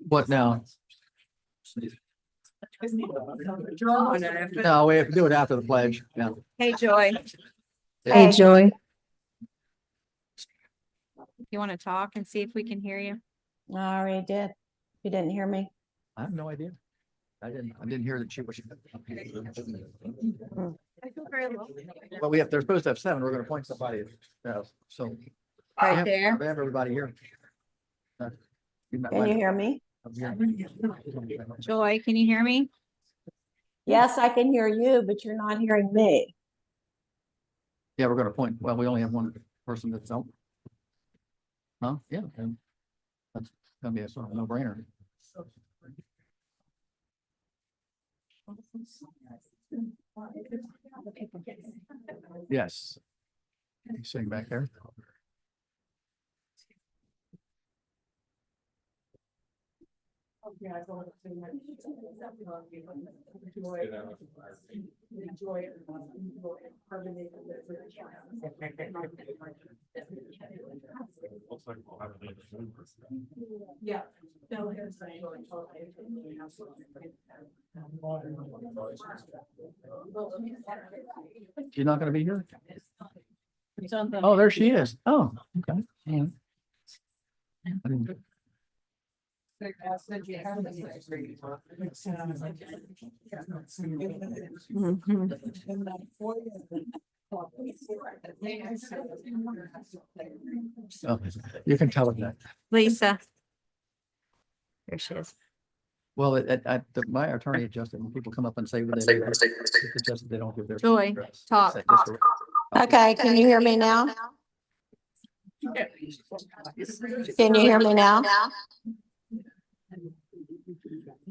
What now? No, we have to do it after the pledge. Yeah. Hey, Joy. Hey, Joy. You want to talk and see if we can hear you? I already did. You didn't hear me? I have no idea. I didn't hear that she was. But they're supposed to have 7. We're gonna appoint somebody. So. Right Yeah, there. I have everybody here. Can you hear me? Joy, can you hear me? Yes, I can hear you, but you're not hearing me. Yeah, we're gonna appoint, well, we only have one person that's out. Huh? Yeah. And that's gonna be a sort of no brainer. Yes. He's sitting back there. Yeah. She's not gonna be here? Oh, there she is. Oh, okay. Yeah. I didn't- Oh, you can tell it that. Lisa. There she is. Well, my attorney adjusted, when people come up and say, they don't give their. Joy, address. talk. Say just a- Okay, can you hear me now? Can you hear me now?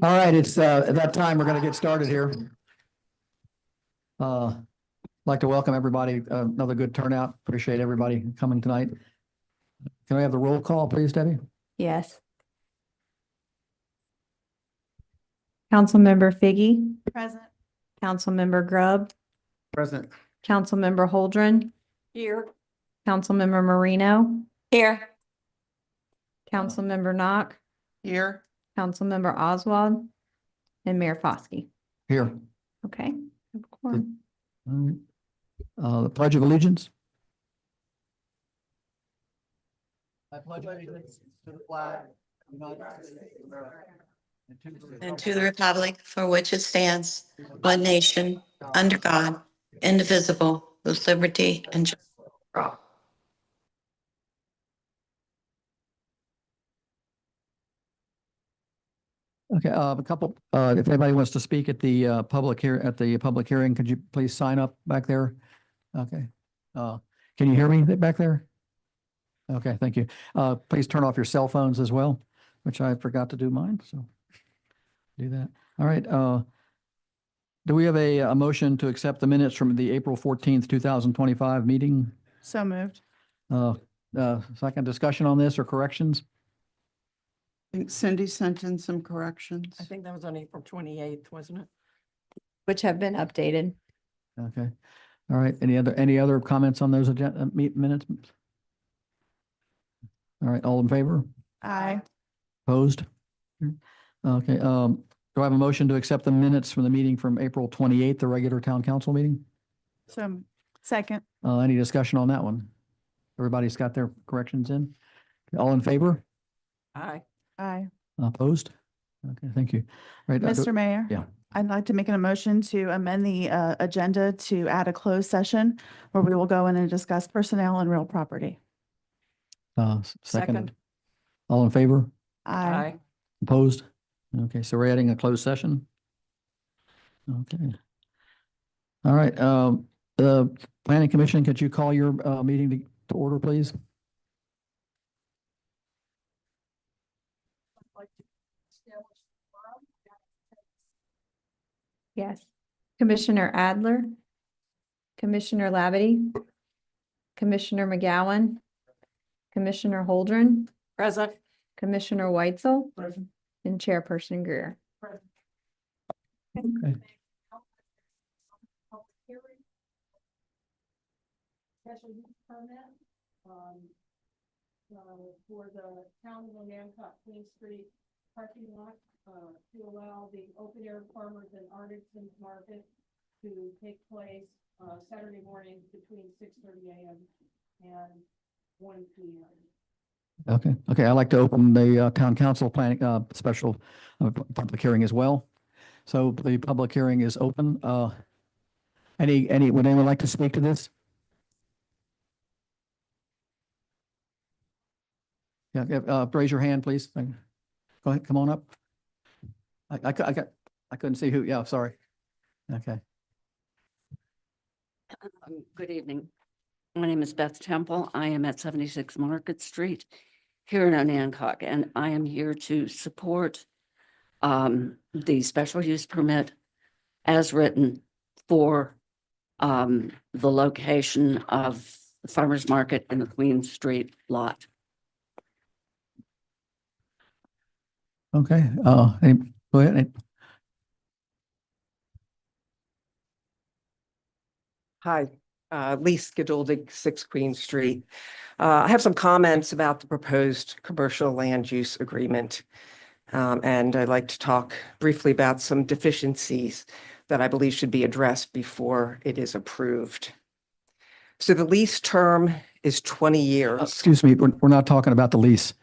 All right, it's at that time, we're gonna get started here. Like to welcome everybody, another good turnout. Appreciate everybody coming tonight. Can I have the roll call, please, Debbie? Yes. Councilmember Figgy. Present. Councilmember Grubb. Present. Councilmember Holdren. Here. Councilmember Marino. Here. Councilmember Knock. Here. Councilmember Oswald. And Mayor Foskey. Here. Okay. Have a quorum. All right. The Pledge of Allegiance. I pledge allegiance to the flag of the United States of America and to the republic for which it stands, one nation, under God, indivisible, with liberty and justice for all. Okay, a couple, if anybody wants to speak at the public hearing, could you please sign up back there? Okay. Can you hear me back there? Okay, thank you. Please turn off your cell phones as well, which I forgot to do mine, so do that. All right, do we have a motion to accept the minutes from the April 14th, 2025 meeting? So moved. Second discussion on this or corrections? I think Cindy sent in some corrections. I think that was on April 28th, wasn't it? Which have been updated. Okay. All right. Any other comments on those minutes? All right. All in favor? Aye. Opposed? Okay. Do I have a motion to accept the minutes from the meeting from April 28th, the regular town council meeting? So second. Any discussion on that one? Everybody's got their corrections in? All in favor? Aye. Aye. Opposed? Okay. Thank you. Right. Mr. Mayor. yeah. I'd like to make a motion to amend the agenda to add a closed session where we will go in and discuss personnel and real property. Second. All in favor? Aye. Opposed? Okay, so we're adding a closed session. Okay. All right, the planning commission, could you call your meeting to order, please? Yes. Commissioner Adler. Commissioner Lavity. Commissioner McGowan. Commissioner Holdren. Present. Commissioner Weitzel. And Chairperson Greer. Okay. for the town of Hancock Queen Street parking lot, to allow the open air farmers and artisans market to take place, Saturday mornings between 6:30 a.m. and 1 p.m. Okay, okay, I'd like to open the town council planning, special public hearing as well. So the public hearing is open. Would anyone like to speak to this? Yeah, raise your hand, please. Go ahead, come on up. I couldn't see who, yeah, sorry. Okay, Good evening. My name is Beth Temple. I am at 76 Market Street here in Onancock, and I am here to support the special use permit as written for the location of the farmer's market in the Queen Street lot. okay, go ahead. Hi, Lee Skiduldig, 6 Queen Street. I have some comments about the proposed commercial land use agreement. And I'd like to talk briefly about some deficiencies that I believe should be addressed before it is approved. So the lease term is 20 years. Excuse me, we're not talking about the lease.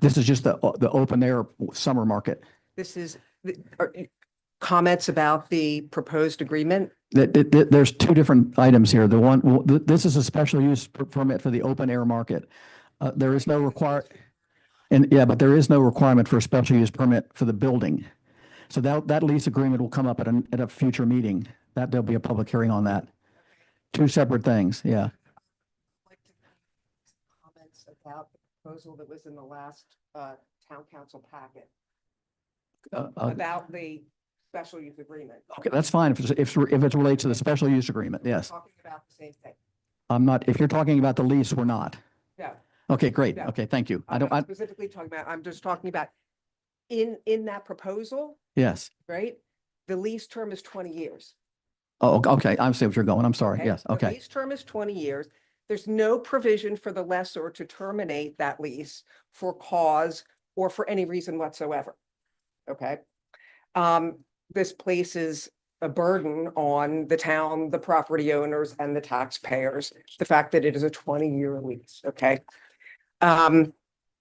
This is just the open air summer market. This is comments about the proposed agreement. There's two different items here. The one, this is a special use permit for the open air market. There is no but there is no requirement for a special use permit for the building. So that lease agreement will come up at a future meeting. There'll be a public hearing on that. Two separate things, yeah. Like to make comments about the proposal that was in the last town council packet about the special use agreement. Okay, that's fine if it relates to the special use agreement, yes. Talking about the same thing. I'm not, if you're talking about the lease, we're not. No. Okay, great. Yeah. Okay, thank you. I'm not specifically talking about, I'm just talking about in that proposal, Yes. right? The lease term is 20 years. Oh, okay, I see what you're going. I'm sorry. Okay? Yes, The okay. lease term is 20 years. There's no provision for the lessor to terminate that lease for cause or for any reason whatsoever. Okay? This places a burden on the town, the property owners, and the taxpayers, the fact that it is a 20-year lease, okay?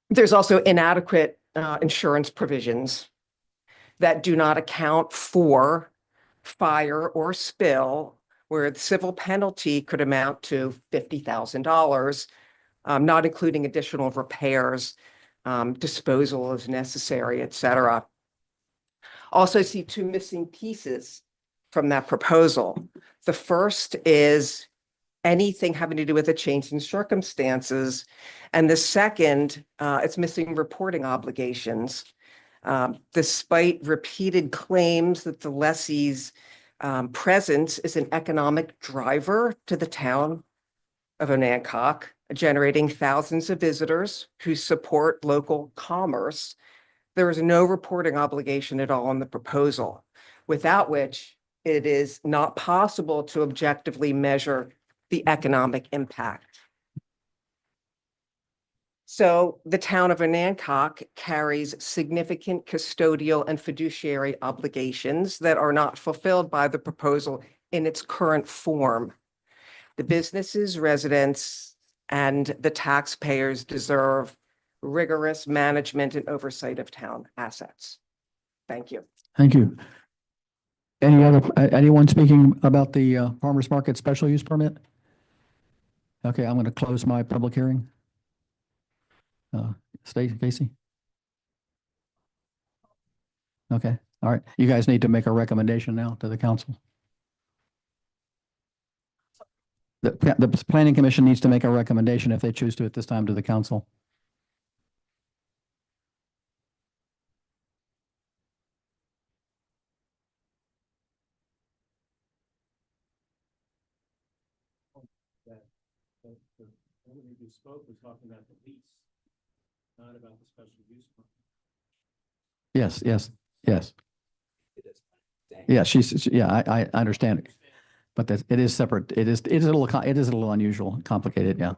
There's also inadequate insurance provisions that do not account for fire or spill, where the civil penalty could amount to $50,000, not including additional repairs, disposal as necessary, et cetera. Also see two missing pieces from that proposal. The first is anything having to do with a change in circumstances. And the second, it's missing reporting obligations. Despite repeated claims that the lessee's presence is an economic driver to the town of Onancock, generating thousands of visitors who support local commerce, there is no reporting obligation at all in the proposal, without which it is not possible to objectively measure the economic impact. So the town of Onancock carries significant custodial and fiduciary obligations that are not fulfilled by the proposal in its current form. The businesses, residents, and the taxpayers deserve rigorous management and oversight of town assets. Thank you. Thank you. Anyone speaking about the farmer's market special use permit? Okay, I'm going to close my public hearing. Casey? Okay, all right. You guys need to make a recommendation now to the council. The planning commission needs to make a recommendation if they choose to at this time to the council. You spoke was talking about the lease, not about the special use permit. Yes, yes, yes. Yeah, I understand it, but it is separate. It is a little unusual, complicated, yeah.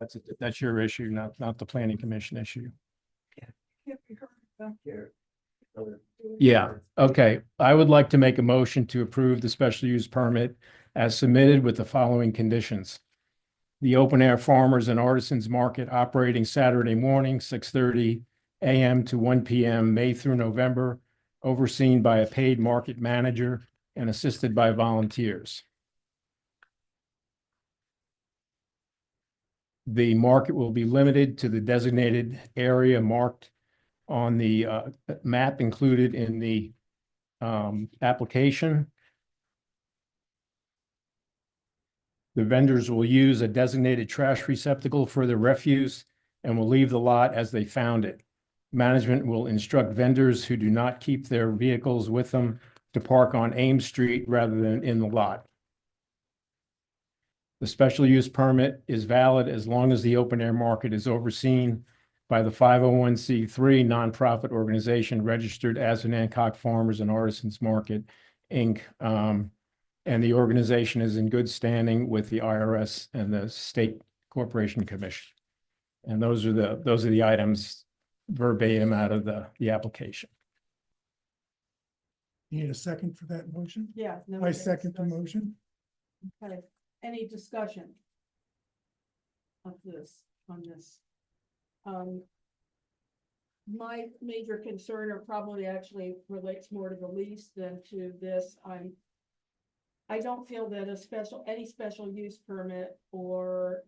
That's your issue, not the planning commission issue. Yeah, okay. I would like to make a motion to approve the special use permit as submitted with the following conditions. The open air farmers and artisans market operating Saturday morning, 6:30 AM to 1 PM, May through November, overseen by a paid market manager and assisted by volunteers. The market will be limited to the designated area marked on the map included in the application. The vendors will use a designated trash receptacle for their refuse and will leave the lot as they found it. Management will instruct vendors who do not keep their vehicles with them to park on Ames Street rather than in the lot. The special use permit is valid as long as the open air market is overseen by the 501c3 nonprofit organization registered as an Hancock Farmers and Artisans Market, Inc. And the organization is in good standing with the IRS and the State Corporation Commission. And those are the items verbatim out of the application. Need a second for that motion? Yeah. no, I we second the discussed- motion. Okay, any discussion of this, on this? My major concern, or probably actually relates more to the lease than to this, I don't feel that any special use permit or,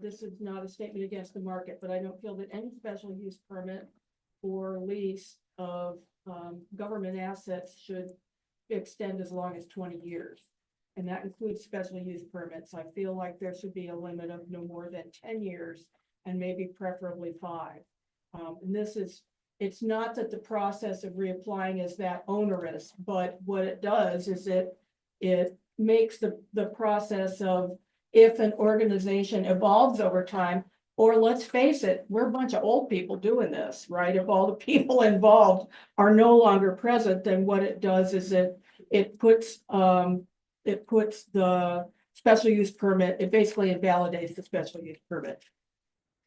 this is not a statement against the market, but I don't feel that any special use permit or lease of, government assets should extend as long as 20 years. And that includes special use permits. I feel like there should be a limit of no more than 10 years and maybe preferably 5. And it's not that the process of reapplying is that onerous, but what it does is it makes the process of, if an organization evolves over time, or let's face it, we're a bunch of old people doing this, right? If all the people involved are no longer present, then what it does is it puts the special use permit, it basically invalidates the special use permit.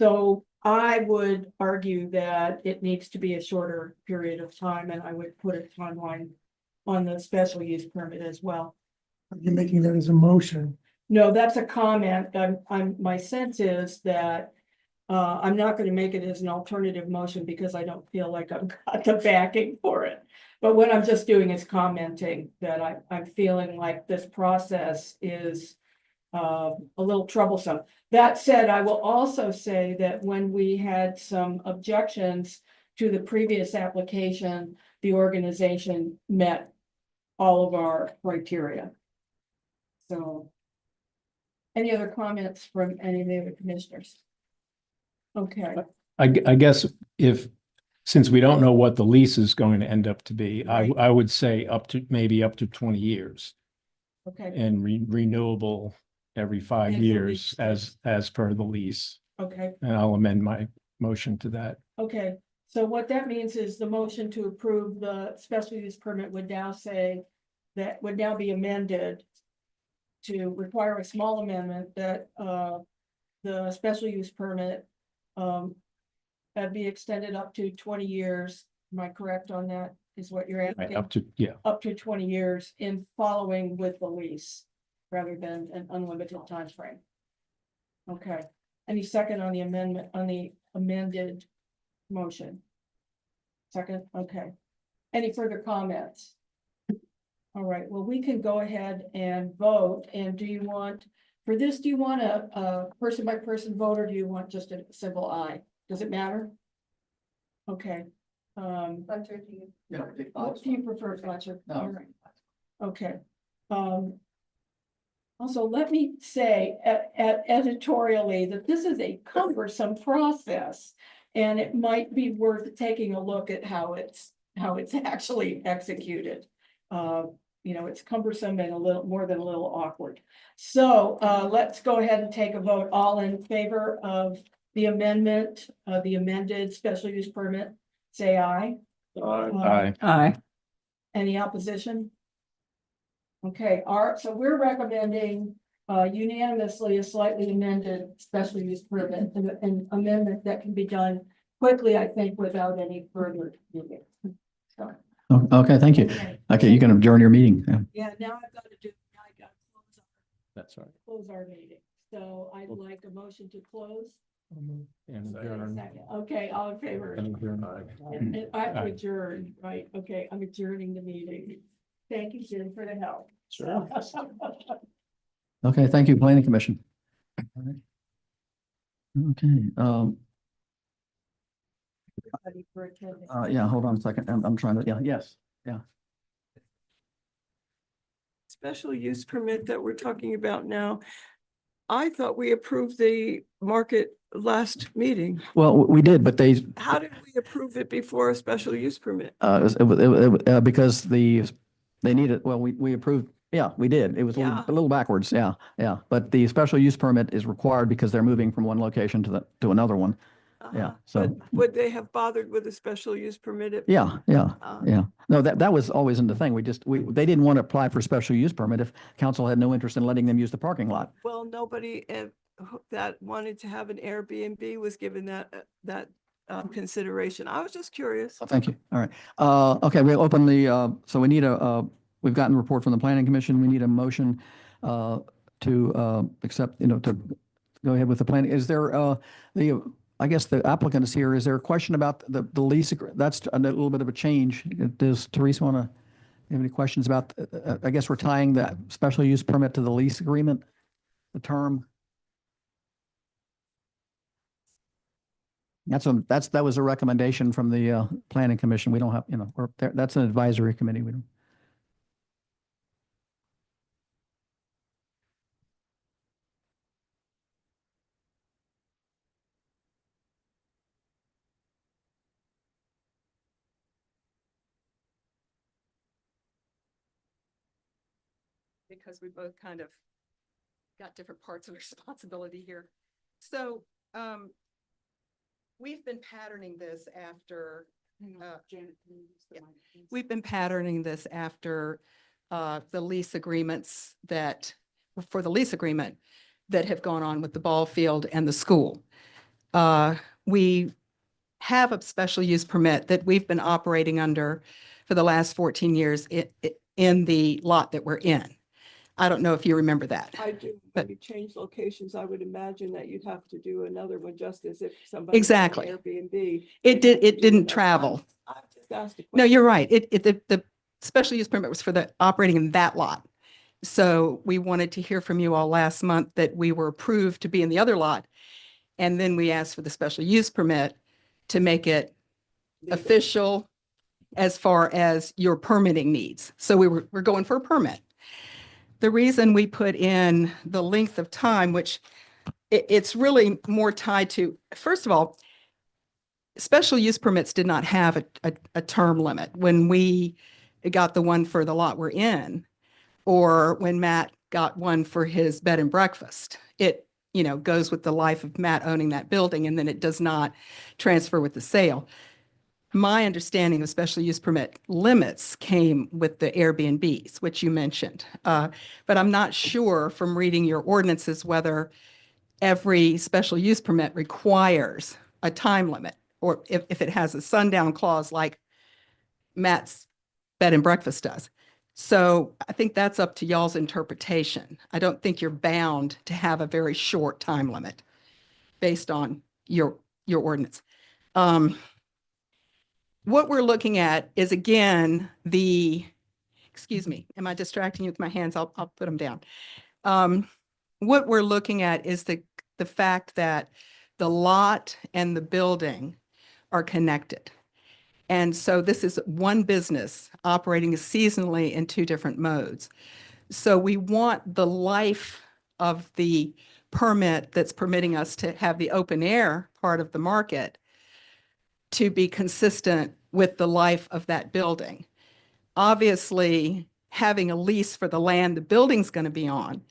So I would argue that it needs to be a shorter period of time, and I would put a timeline on the special use permit as well. Are you making that as a motion? No, that's a comment. My sense is that I'm not going to make it as an alternative motion because I don't feel like I've got the backing for it. But what I'm just doing is commenting that I'm feeling like this process is a little troublesome. That said, I will also say that when we had some objections to the previous application, the organization met all of our criteria. So, any other comments from any of the other commissioners? Okay, I guess since we don't know what the lease is going to end up to be, Right. I would say maybe up to 20 years okay, and renewable every 5 As the years lease as per the lease. okay, And I'll amend my motion to that. okay. So what that means is the motion to approve the special use permit would now say that would now be amended to require a small amendment that the special use permit be extended up to 20 years. Am I correct on that? Is what you're Right, asking? up to, Up to 20 years in following with the lease rather than an unlimited time frame. Okay, any second on the amendment, on the amended motion? Second, okay. Any further comments? All right, well, we can go ahead and vote. And do you want, for this, do you want a person by person vote, or do you want just a simple aye? Does it matter? Okay. Fletcher, do you? Yeah. What do you prefer, Fletcher? No. All right. Okay. Also, let me say editorially that this is a cumbersome process. And it might be worth taking a look at how it's actually executed. It's cumbersome and a little more than a little awkward. So let's go ahead and take a vote. All in favor of the amendment, the amended special use permit, say aye. aye. Aye. Any opposition? Okay, so we're recommending unanimously a slightly amended special use permit, an amendment that can be done quickly, I think, without any further meeting. So, Okay, thank you. Okay, you can adjourn your meeting. Yeah. yeah, now I gotta That's right. close our meeting. So I'd like a motion to close. And Second. Okay, all in favor? And I adjourn, right? Okay, I'm adjourning the meeting. Thank you, Jim, for the help. Sure. Okay, thank you, Planning Commission. All right. Okay, Everybody for attending. yeah, hold on a second. I'm trying to, yeah, yes. Special use permit that we're talking about now. I thought we approved the market last meeting. Well, we did, but they, How did we approve it before a special use permit? because they needed, well, we approved, yeah, we did. It was a Yeah. little backwards, yeah, yeah. But the special use permit is required because they're moving from one location to another one. Yeah, Uh-huh. so- But would they have bothered with a special use permit? Yeah, yeah, Uh, yeah. No, that was always in the thing. They didn't want to apply for special use permit if council had no interest in letting them use the parking lot. Well, nobody that wanted to have an Airbnb was given that consideration. I was just curious. Oh, thank you. All right. Okay, we'll open so we need we've gotten a report from the Planning Commission. We need a motion to accept, to go ahead with the plan. Is there I guess the applicant is here. Is there a question about the lease? That's a little bit of a change. Does Teresa want to have any questions about, I guess we're tying that special use permit to the lease agreement, the term? That was a recommendation from the Planning Commission. We don't have, that's an advisory committee. We don't. Because we both kind of got different parts of responsibility here. So, we've been patterning this after, we've been patterning this after the lease agreements for the lease agreement that have gone on with the ball field and the school. We have a special use permit that we've been operating under for the last 14 years in the lot that we're in. I don't know if you remember that. I do, But- when you change locations, I would imagine that you'd have to do another one just as if somebody. had an Exactly. Airbnb. It didn't travel. I just asked a question. No, you're right. The special use permit was for the operating in that lot. So we wanted to hear from you all last month that we were approved to be in the other lot. And then we asked for the special use permit to make it official as far as your permitting needs. So we're going for a permit. The reason we put in the length of time, which it's really more tied to, first of all, special use permits did not have a term limit when we got the one for the lot we're in, or when Matt got one for his bed and breakfast. It, goes with the life of Matt owning that building, and then it does not transfer with the sale. My understanding of special use permit limits came with the Airbnbs, which you mentioned. But I'm not sure from reading your ordinances whether every special use permit requires a time limit, or if it has a sundown clause like Matt's bed and breakfast does. So I think that's up to y'all's interpretation. I don't think you're bound to have a very short time limit based on your ordinance. What we're looking at is, again, excuse me, am I distracting you with my hands? I'll put them down. What we're looking at is the fact that the lot and the building are connected. And so this is one business operating seasonally in two different modes. So we want the life of the permit that's permitting us to have the open air part of the market to be consistent with the life of that building. Obviously, having a lease for the land the building's going to be on,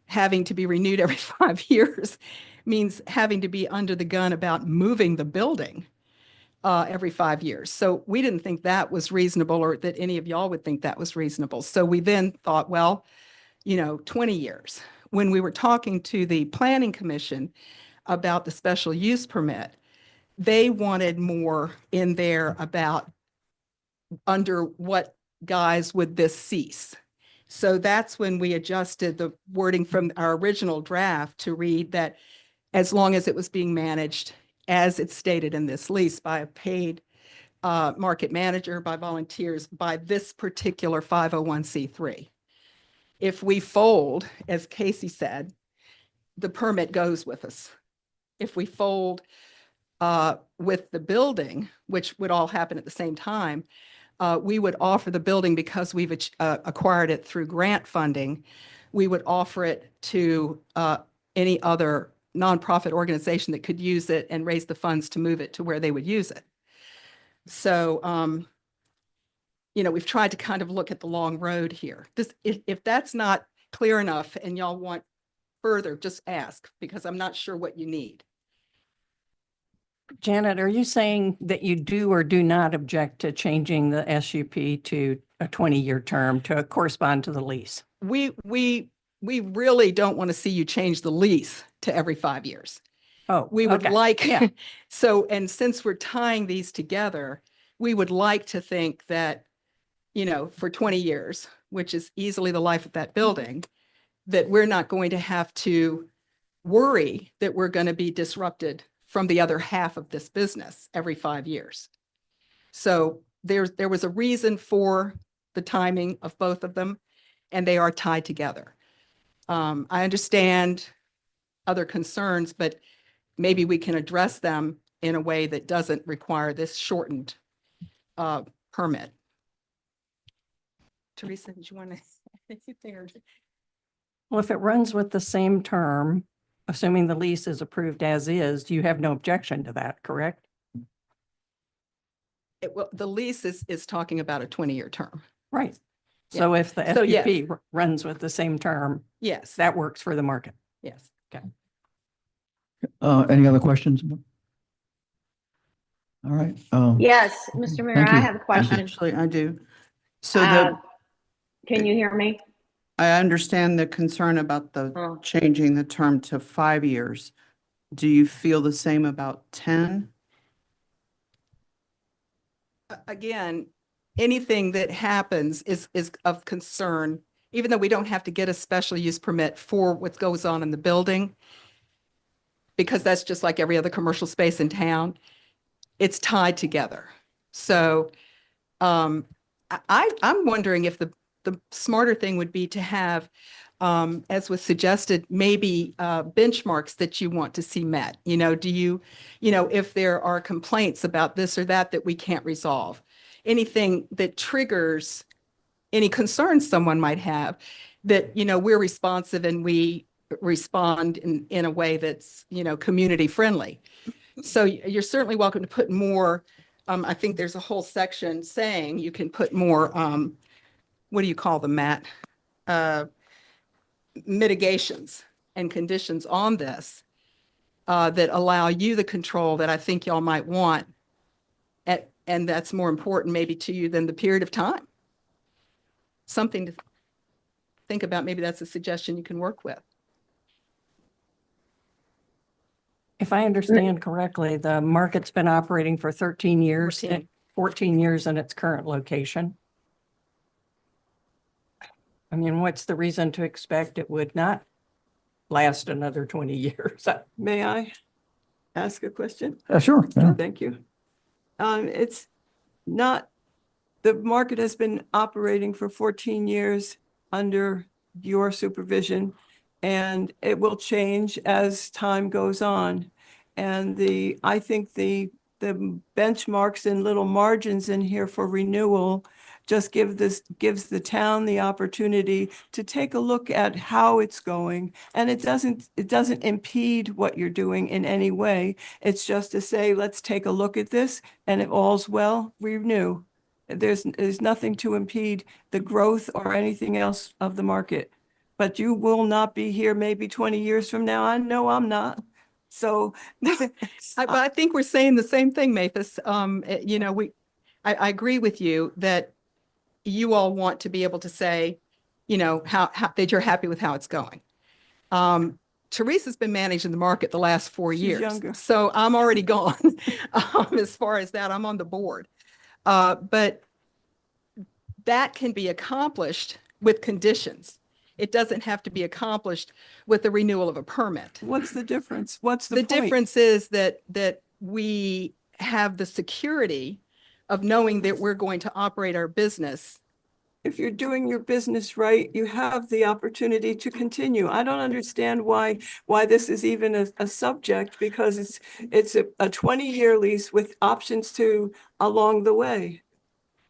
having to be renewed every 5 years, means having to be under the gun about moving the building every 5 years. So we didn't think that was reasonable, or that any of y'all would think that was reasonable. So we then thought, well, 20 years. when we were talking to the planning commission about the special use permit, they wanted more in there about under what guise would this cease? So that's when we adjusted the wording from our original draft to read that as long as it was being managed as it's stated in this lease by a paid market manager, by volunteers, by this particular 501c3. If we fold, as Casey said, the permit goes with us. If we fold with the building, which would all happen at the same time, we would offer the building because we've acquired it through grant funding. We would offer it to any other nonprofit organization that could use it and raise the funds to move it to where they would use it. So, we've tried to kind of look at the long road here. If that's not clear enough and y'all want further, just ask, because I'm not sure what you need. Janet, are you saying that you do or do not object to changing the SUP to a 20-year term to correspond to the lease? We really don't want to see you change the lease to every 5 years. Oh, We would okay. like, Yeah. so, and since we're tying these together, we would like to think that, for 20 years, which is easily the life of that building, that we're not going to have to worry that we're going to be disrupted from the other half of this business every 5 years. So there was a reason for the timing of both of them, and they are tied together. I understand other concerns, but maybe we can address them in a way that doesn't require this shortened permit. Teresa, did you want to say anything? Or- Well, if it runs with the same term, assuming the lease is approved as is, you have no objection to that, correct? Well, the lease is talking about a 20-year term. Right. So if the So, yes. SUP runs with the same term, Yes, that works for the market. yes. Any other questions? All right. Yes, Mr. Mayor, Thank I you. have a question. Actually, I do. So Can you hear me? I understand the concern about the Oh. changing the term to 5 years. Do you feel the same about 10? Again, anything that happens is of concern, even though we don't have to get a special use permit for what goes on in the building, because that's just like every other commercial space in town. It's tied together. So I'm wondering if the smarter thing would be to have, as was suggested, maybe benchmarks that you want to see met. Do you, if there are complaints about this or that we can't resolve, anything that triggers any concerns someone might have, that, we're responsive and we respond in a way that's, community friendly. So you're certainly welcome to put more. I think there's a whole section saying you can put more, what do you call them, Matt? Mitigations and conditions on this that allow you the control that I think y'all might want. And that's more important maybe to you than the period of time. Something to think about. Maybe that's a suggestion you can work with. If I understand correctly, the market's been operating for 13 years, 14 years in its current location. I mean, what's the reason to expect it would not last another 20 years? May I ask a question? Sure. Yeah. Thank you. It's not, the market has been operating for 14 years under your supervision, and it will change as time goes on. And I think the benchmarks and little margins in here for renewal just gives the town the opportunity to take a look at how it's going. And it doesn't impede what you're doing in any way. It's just to say, let's take a look at this, and if all's well, renew. There's nothing to impede the growth or anything else of the market. But you will not be here maybe 20 years from now. I know I'm not. So I think we're saying the same thing, Mathis. I agree with you that you all want to be able to say, how that you're happy with how it's going. Teresa's been managing the market the last 4 She's years. younger. So I'm already gone. As far as that, I'm on the board. But that can be accomplished with conditions. It doesn't have to be accomplished with the renewal of a permit. What's the difference? What's the The point? difference is that we have the security of knowing that we're going to operate our business. If you're doing your business right, you have the opportunity to continue. I don't understand why this is even a subject, because it's a 20-year lease with options to along the way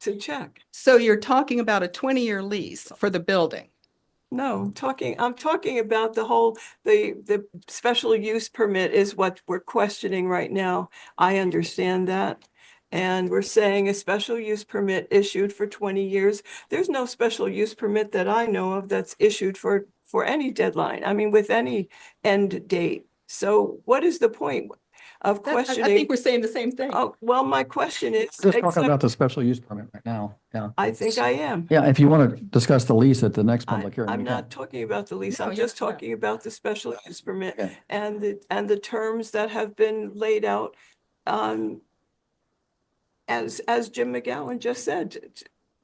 to check. So you're talking about a 20-year lease for the building. No, I'm talking about the special use permit is what we're questioning right now. I understand that. And we're saying a special use permit issued for 20 years. There's no special use permit that I know of that's issued for any deadline. I mean, with any end date. So what is the point of I questioning? think we're saying the same thing. Oh, well, my question is. Just talking about the special use permit right now. Yeah. I think I am. Yeah, if you want to discuss the lease at the next public hearing. I'm we can. not talking about the lease. No, I'm you're just not. talking about the special use permit Okay. and the terms that have been laid out. As Jim McGowan just said,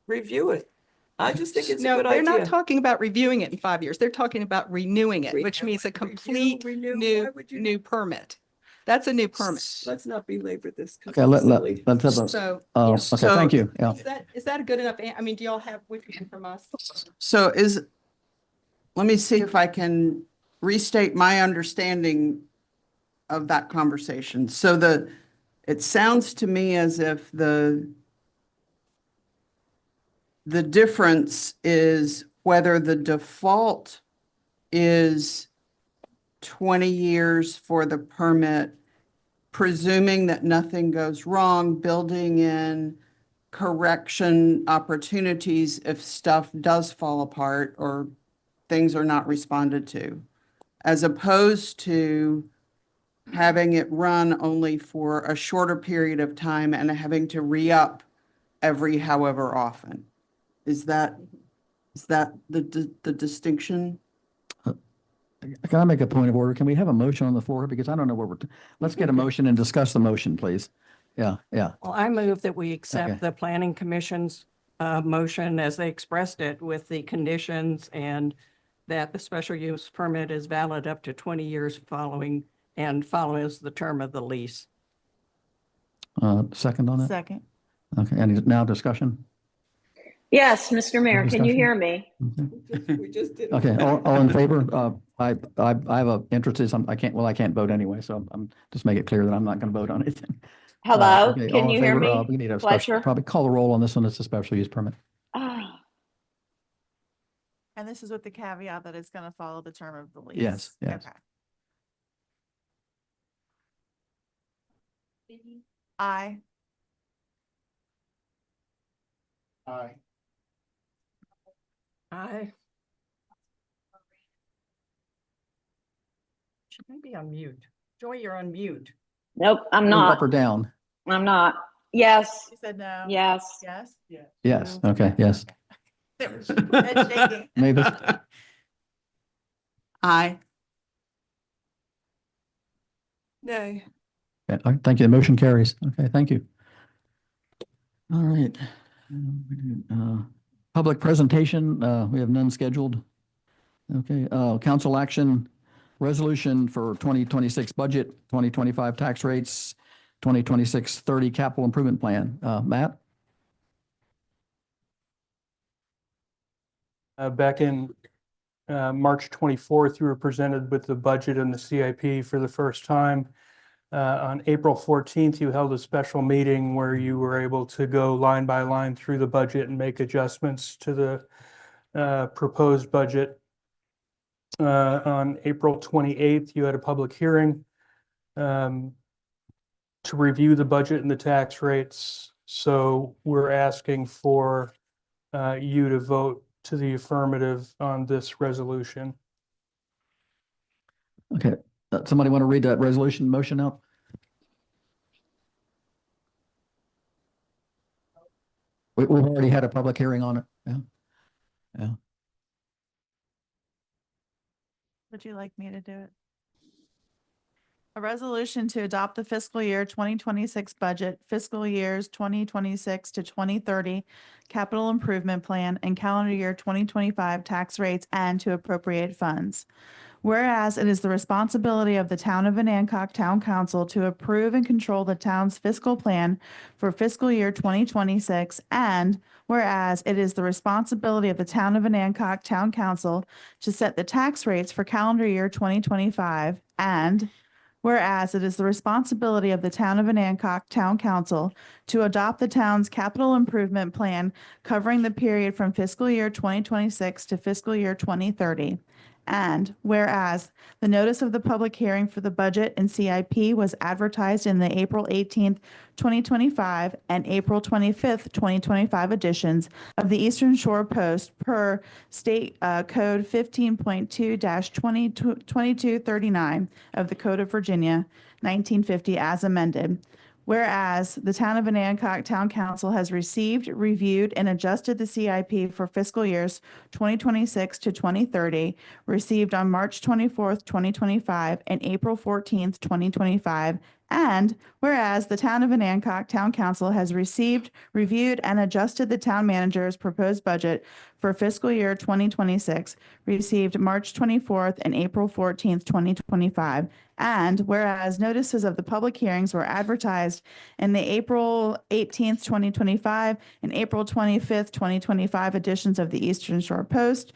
review it. I just think it's a No, good they're not idea. talking about reviewing it in 5 years. They're talking about renewing it, which means a complete Renew. new, Why would you- new permit. That's a new permit. Let's not belabor this. 'cause Okay, it's silly. let's have a, So okay, So- thank you. Yeah. is that a good enough? I mean, do y'all have what you need from us? So let me see if I can restate my understanding of that conversation. So it sounds to me as if the difference is whether the default is 20 years for the permit, presuming that nothing goes wrong, building in correction opportunities if stuff does fall apart or things are not responded to, as opposed to having it run only for a shorter period of time and having to re-up every however often. Is that the distinction? Can I make a point of order? Can we have a motion on the floor? Because I don't know where let's get a motion and discuss the motion, please. Yeah. Well, I move that we accept Okay. the planning commission's motion as they expressed it with the conditions, and that the special use permit is valid up to 20 years following the term of the lease. Second on that? Second. Okay, and now discussion? Yes, Mr. Mayor, can you discussion? hear me? We just did. Okay, all in favor? I have a interest in some, I can't vote anyway, so I'm just make it clear that I'm not going to vote on anything. Hello, Okay, all can in you hear favor? me? We need a special, Fletcher? probably call the roll on this one. It's a special use permit. Ah, And this is with the caveat that it's going to follow the term of the lease. Yes, yes. Okay. Aye. Aye. Aye. Should I be on mute? Joy, you're on mute. Nope, I'm Move Up or not. down? I'm not. Yes, You said no. yes. Yes. Yes, okay, yes. Head shaking. Mavis? Aye. Nay. Okay, all right, thank you. The motion carries. Okay, thank you. All right. Public presentation, we have none scheduled. Okay, council action, resolution for 2026 budget, 2025 tax rates, 2026 30 capital improvement plan. Matt? Back in March 24th, you were presented with the budget and the CIP for the first time. On April 14th, you held a special meeting where you were able to go line by line through the budget and make adjustments to the proposed budget. On April 28th, you had a public hearing to review the budget and the tax rates. So we're asking for you to vote to the affirmative on this resolution. Okay, somebody want to read that resolution motion out? We've already had a public hearing on it. Yeah. Yeah. Would you like me to do it? A resolution to adopt the fiscal year 2026 budget, fiscal years 2026 to 2030 capital improvement plan, and calendar year 2025 tax rates, and to appropriate funds. Whereas it is the responsibility of the Town of Anacog Town Council to approve and control the town's fiscal plan for fiscal year 2026, and whereas it is the responsibility of the Town of Anacog Town Council to set the tax rates for calendar year 2025, and whereas it is the responsibility of the Town of Anacog Town Council to adopt the town's capital improvement plan covering the period from fiscal year 2026 to fiscal year 2030. And whereas the notice of the public hearing for the budget and CIP was advertised in the April 18th, 2025 and April 25th, 2025 editions of the Eastern Shore Post per State Code 15.2-2239 of the Code of Virginia, 1950 as amended. Whereas the Town of Anacog Town Council has received, reviewed, and adjusted the CIP for fiscal years 2026 to 2030, received on March 24th, 2025, and April 14th, 2025. And whereas the Town of Anacog Town Council has received, reviewed, and adjusted the town manager's proposed budget for fiscal year 2026, received March 24th and April 14th, 2025. And whereas notices of the public hearings were advertised in the April 18th, 2025 and April 25th, 2025 editions of the Eastern Shore Post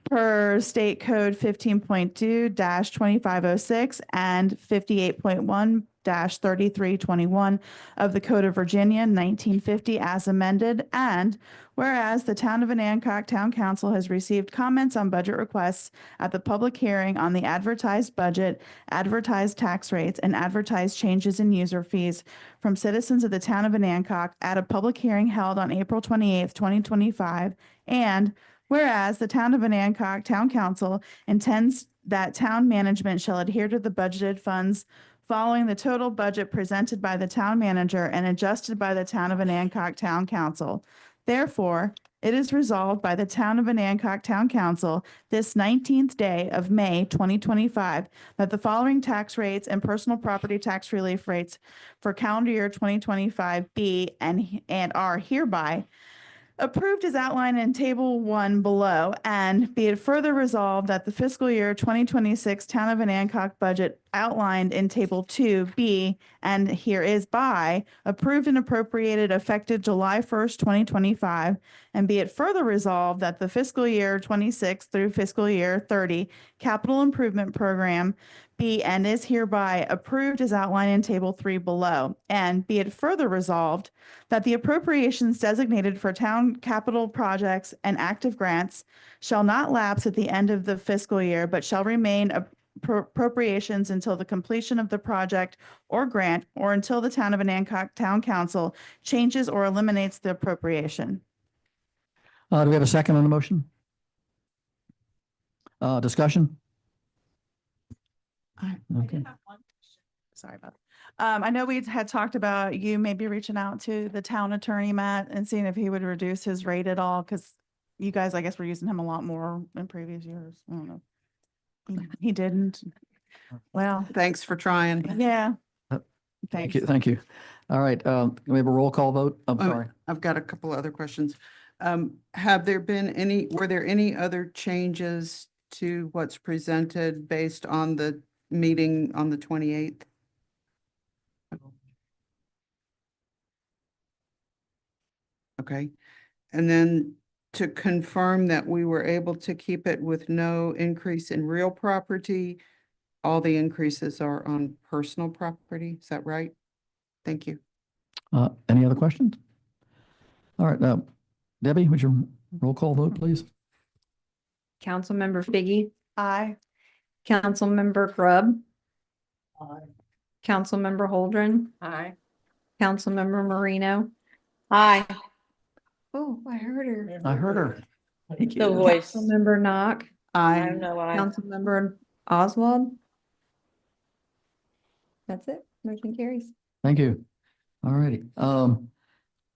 per State Code 15.2-2506 and 58.1-3321 of the Code of Virginia, 1950 as amended. And whereas the Town of Anacog Town Council has received comments on budget requests at the public hearing on the advertised budget, advertised tax rates, and advertised changes in user fees from citizens of the Town of Anacog at a public hearing held on April 28th, 2025. And whereas the Town of Anacog Town Council intends that town management shall adhere to the budgeted funds following the total budget presented by the town manager and adjusted by the Town of Anacog Town Council. Therefore, it is resolved by the Town of Anacog Town Council this 19th day of May 2025 that the following tax rates and personal property tax relief rates for calendar year 2025 be and are hereby approved as outlined in Table 1 below, and be it further resolved that the fiscal year 2026 Town of Anacog budget outlined in Table 2 and here is by approved and appropriated effective July 1st, 2025, and be it further resolved that the fiscal year 26 through fiscal year 30 capital improvement program be and is hereby approved as outlined in Table 3 below, and be it further resolved that the appropriations designated for town capital projects and active grants shall not lapse at the end of the fiscal year, but shall remain appropriations until the completion of the project or grant, or until the Town of Anacog Town Council changes or eliminates the appropriation. Do we have a second on the motion? Discussion? Okay. Sorry about that. I know we had talked about you maybe reaching out to the town attorney, Matt, and seeing if he would reduce his rate at all, because you guys, I guess, were using him a lot more in previous years. I don't know. He didn't. Well, Thanks for trying. yeah. Thank Thanks. you, thank you. All right, can we have a roll call vote? I'm sorry. I've got a couple other questions. Were there any other changes to what's presented based on the meeting on the 28th? Okay. And then to confirm that we were able to keep it with no increase in real property, all the increases are on personal property. Is that right? Thank you. Any other questions? All right, Debbie, would you roll call vote, please? Councilmember Figgy, Aye. Councilmember Grubb, Aye. Councilmember Holdren, Aye. Councilmember Marino. Aye. Oh, I heard her. I heard her. Thank The you. voice. Councilmember Knock, I I, don't know why. Councilmember Oswald. That's it. Motion carries. Thank you. All righty.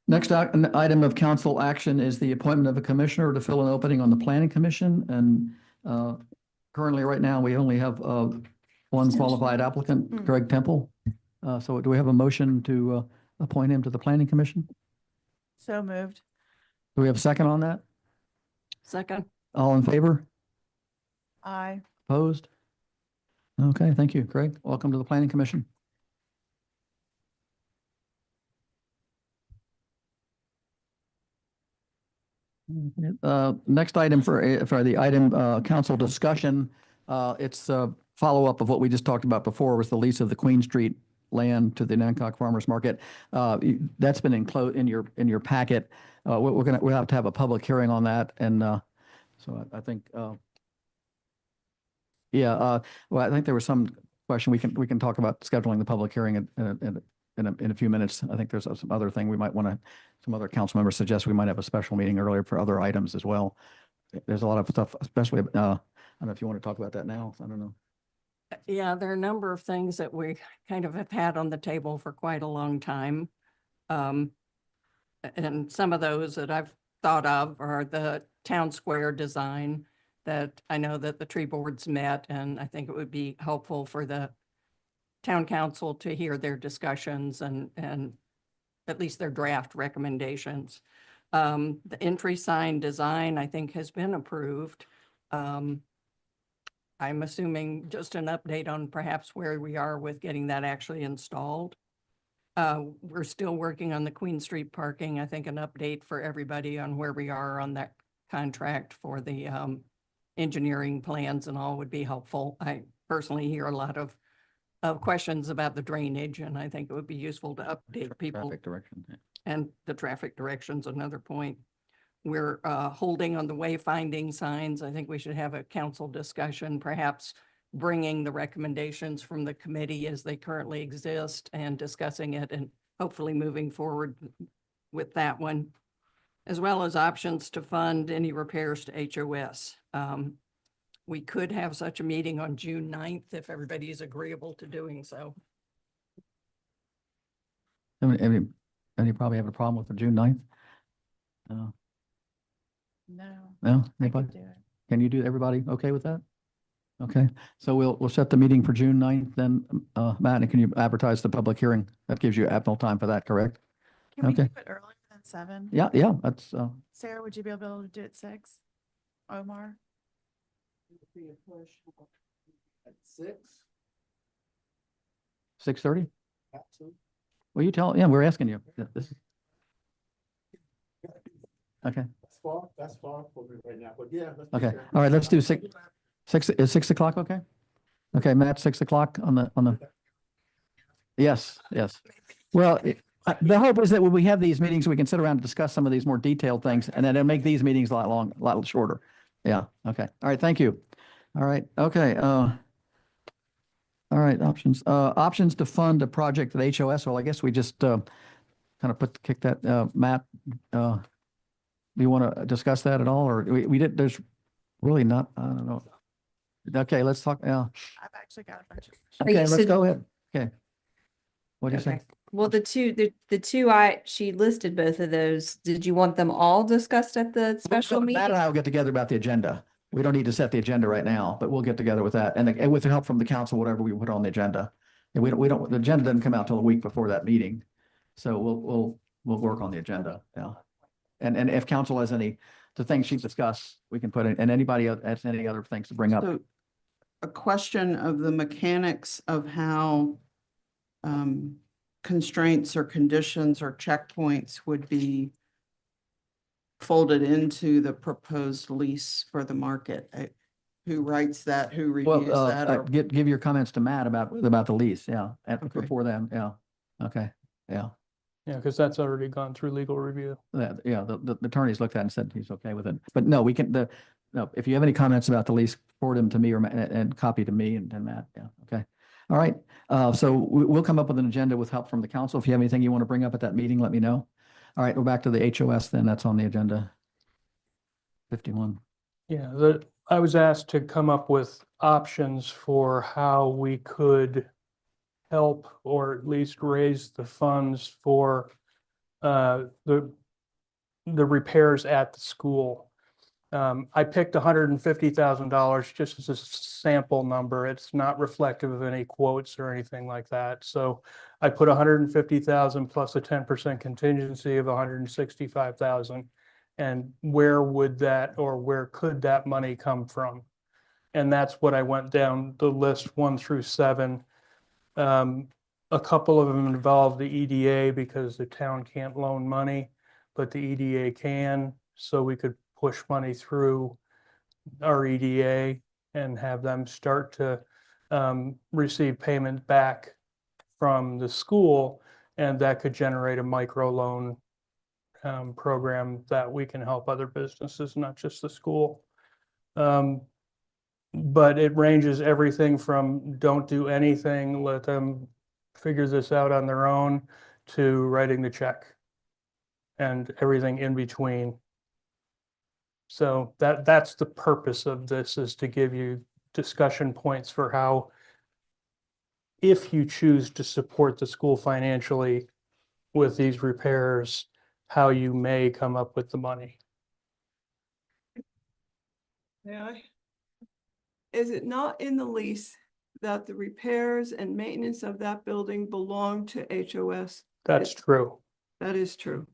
Next item of council action is the appointment of a commissioner to fill an opening on the planning commission. And currently, right now, we only have one qualified applicant, Greg Temple. So do we have a motion to appoint him to the Planning Commission? So moved. Do we have a second on that? Second. All in favor? Aye. Opposed? Okay, thank you, Greg. Welcome to the Planning Commission. Next item for the item, council discussion, it's a follow-up of what we just talked about before, was the lease of the Queen Street land to the Nancock Farmers Market. That's been enclosed in your packet. We'll have to have a public hearing on that, and so I think, well, I think there was some question. We can talk about scheduling the public hearing in a few minutes. I think there's some other thing we might want to, some other council members suggest we might have a special meeting earlier for other items as well. There's a lot of stuff, especially, I don't know if you want to talk about that now. I don't know. Yeah, there are a number of things that we kind of have had on the table for quite a long time. And some of those that I've thought of are the town square design that I know that the tree boards met, and I think it would be helpful for the town council to hear their discussions and at least their draft recommendations. The entry sign design, I think, has been approved. I'm assuming just an update on perhaps where we are with getting that actually installed. We're still working on the Queen Street parking. I think an update for everybody on where we are on that contract for the engineering plans and all would be helpful. I personally hear a lot of questions about the drainage, and I think it would be useful to update people. Traffic direction. Yeah. And the traffic direction's another point. We're holding on the wayfinding signs. I think we should have a council discussion, perhaps bringing the recommendations from the committee as they currently exist and discussing it and hopefully moving forward with that one, as well as options to fund any repairs to HOS. We could have such a meeting on June 9th if everybody is agreeable to doing so. Any probably have a problem with the June 9th? No. No? I Anybody? could do it. Can you do, everybody okay with that? Okay, so we'll set the meeting for June 9th then, Matt, and can you advertise the public hearing? That gives you ample time for that, correct? Can we do Okay. it earlier than 7? Yeah, that's, Sarah, would you be able to do it 6? Omar? At 6? 6:30? Absolutely. Well, you tell, yeah, we're asking you. Yeah, this is, okay, That's far for me right now, but yeah. let's do okay. that. All right, let's do 6, is 6 o'clock okay? Okay, Matt, 6 o'clock on the, yes. Well, the hope is that when we have these meetings, we can sit around and discuss some of these more detailed things, and then it'll make these meetings a lot shorter. Yeah, okay. All right, thank you. All right, okay. All right, options to fund a project at HOS. Well, I guess we just kind of kick that, Matt, do you want to discuss that at all, or we did, there's really not, I don't know. Okay, let's talk, yeah. I've actually got a bunch of. Okay, let's so- go ahead. Okay. What do you say? Okay. Well, the two she listed both of those. Did you want them all discussed at the special Matt meeting? and I will get together about the agenda. We don't need to set the agenda right now, but we'll get together with that. And with the help from the council, whatever we put on the agenda. And we don't, the agenda doesn't come out till a week before that meeting. So we'll work on the agenda. Yeah. And if council has the things she discussed, we can put it, and anybody else has any other things to bring up. So a question of the mechanics of how constraints or conditions or checkpoints would be folded into the proposed lease for the market. Who writes that? Who reviews Well, that? or- give your comments to Matt about the lease. Yeah. Okay. Before then. Yeah. Okay. Yeah. Yeah, because that's already gone through legal review. Yeah, the attorneys looked at it and said he's okay with it. But no, we can, no, if you have any comments about the lease, forward them to me and copy to me and Matt. Yeah, okay. All right, so we'll come up with an agenda with help from the council. If you have anything you want to bring up at that meeting, let me know. All right, we're back to the HOS then. That's on the agenda. 51. Yeah, I was asked to come up with options for how we could help or at least raise the funds for the repairs at the school. I picked $150,000 just as a sample number. It's not reflective of any quotes or anything like that. So I put 150,000 plus a 10% contingency of 165,000. And where would that, or where could that money come from? And that's what I went down the list 1 through 7. A couple of them involve the EDA because the town can't loan money, but the EDA can. So we could push money through our EDA and have them start to receive payment back from the school. And that could generate a microloan program that we can help other businesses, not just the school. But it ranges everything from don't do anything, let them figure this out on their own, to writing the check and everything in between. So that's the purpose of this, is to give you discussion points for how, if you choose to support the school financially with these repairs, how you may come up with the money. Yeah. Is it not in the lease that the repairs and maintenance of that building belong to HOS? That's true. That is true.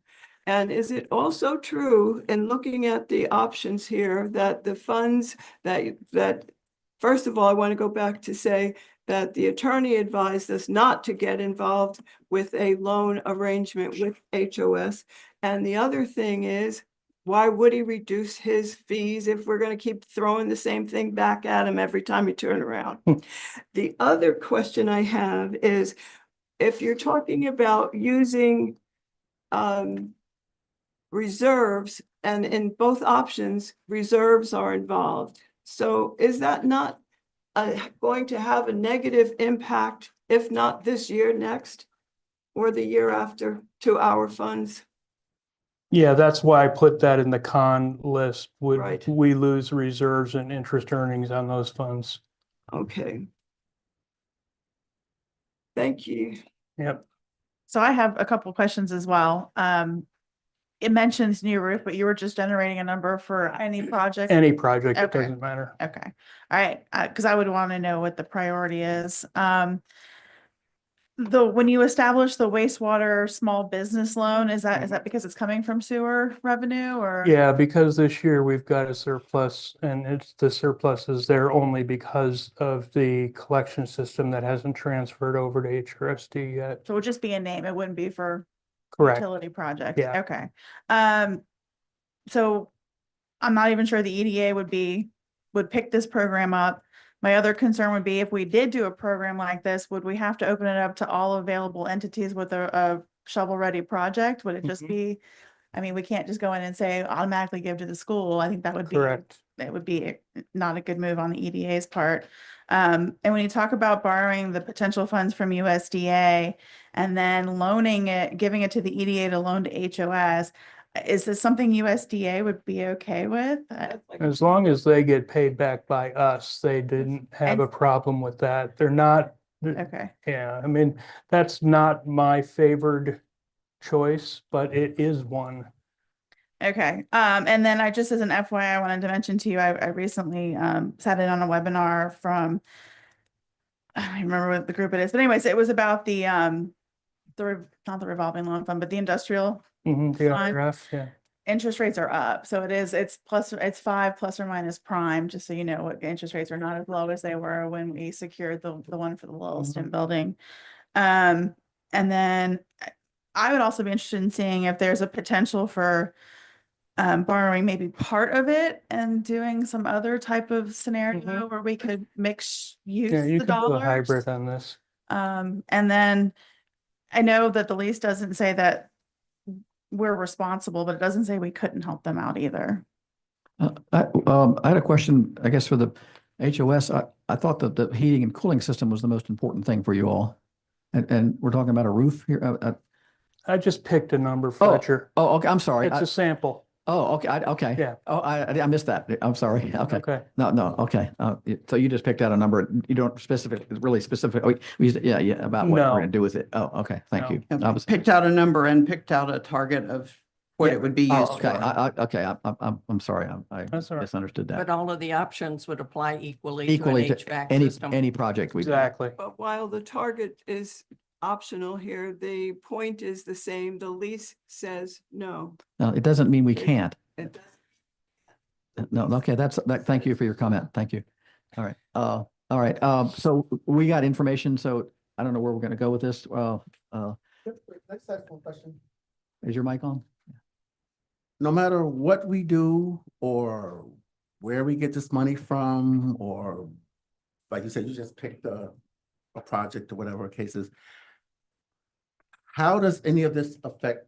And is it also true, in looking at the options here, that the funds that first of all, I want to go back to say that the attorney advised us not to get involved with a loan arrangement with HOS. And the other thing is, why would he reduce his fees if we're going to keep throwing the same thing back at him every time you turn around? The other question I have is, if you're talking about using reserves, and in both options, reserves are involved. So is that not going to have a negative impact, if not this year, next, or the year after, to our funds? Yeah, that's why I put that in the con list. Right. We lose reserves and interest earnings on those funds. Okay. Thank you. Yep. So I have a couple questions as well. It mentions new roof, but you were just generating a number for any project? Any project, it Okay. doesn't matter. Okay. All right. Because I would want to know what the priority is. When you establish the wastewater small business loan, is that because it's coming from sewer revenue, or? Yeah, because this year we've got a surplus, and the surplus is there only because of the collection system that hasn't transferred over to HRSD yet. So it would just be a name. It wouldn't be for Correct. utility project. Yeah. Okay. So I'm not even sure the EDA would pick this program up. My other concern would be, if we did do a program like this, would we have to open it up to all available entities with a shovel-ready project? Would it just be, I mean, we can't just go in and say automatically give to the school. I think that would be, Correct. it would be not a good move on the EDA's part. And when you talk about borrowing the potential funds from USDA and then loaning it, giving it to the EDA to loan to HOS, is this something USDA would be okay with? As long as they get paid back by us, they didn't have a problem with that. They're not. Okay. Yeah, I mean, that's not my favored choice, but it is one. Okay. And then I just, as an FYI, I wanted to mention to you, I recently sat in on a webinar from, I don't remember what the group it is, but anyways, it was about the not the revolving loan fund, but the industrial The fund. RF, yeah. Interest rates are up. So it's 5 plus or minus prime, just so you know, what interest rates are not as low as they were when we secured the one for the Williston building. And then I would also be interested in seeing if there's a potential for borrowing maybe part of it and doing some other type of scenario where we could use Yeah, you the can do a dollars. hybrid on this. And then I know that the lease doesn't say that we're responsible, but it doesn't say we couldn't help them out either. I had a question, I guess, for the HOS. I thought that the heating and cooling system was the most important thing for you all. And we're talking about a roof here. I just picked a number, Fletcher. Oh, okay. I'm sorry. It's a sample. Oh, okay. Okay. Yeah. Oh, I missed that. I'm sorry. Okay. Okay. No. Okay. So you just picked out a number. You don't really specific. Oh, yeah. About what we're No. going to do with it. Oh, okay. Thank No. you. And I was picked out a number and picked out a target of what it would be Oh, used okay, for. okay, I'm sorry, I That's all right. misunderstood But that. all of the options would apply equally to an Equally to HVAC any, system. any project we do. Exactly. But while the target is optional here, the point is the same. The lease says no. No, it doesn't mean we It- can't. It No, okay, thank you for your comment. Thank you. All right, all right, so we got information, so I don't know where we're gonna go with this. Let's ask one question. Is your mic on? No matter what we do or where we get this money from, or like you said, you just picked a project or whatever the case is. How does any of this affect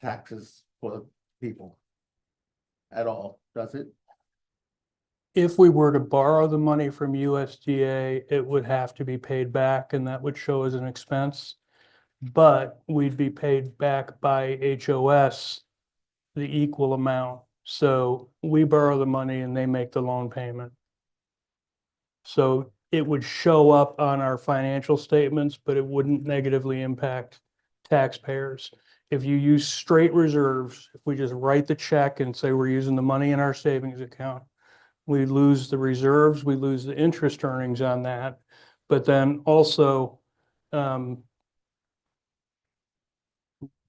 taxes for people at all? Does it? If we were to borrow the money from USDA, it would have to be paid back and that would show as an expense. But we'd be paid back by HOS the equal amount. So we borrow the money and they make the loan payment. So it would show up on our financial statements, but it wouldn't negatively impact taxpayers. If you use straight reserves, if we just write the check and say we're using the money in our savings account, we lose the reserves, we lose the interest earnings on that. But then also,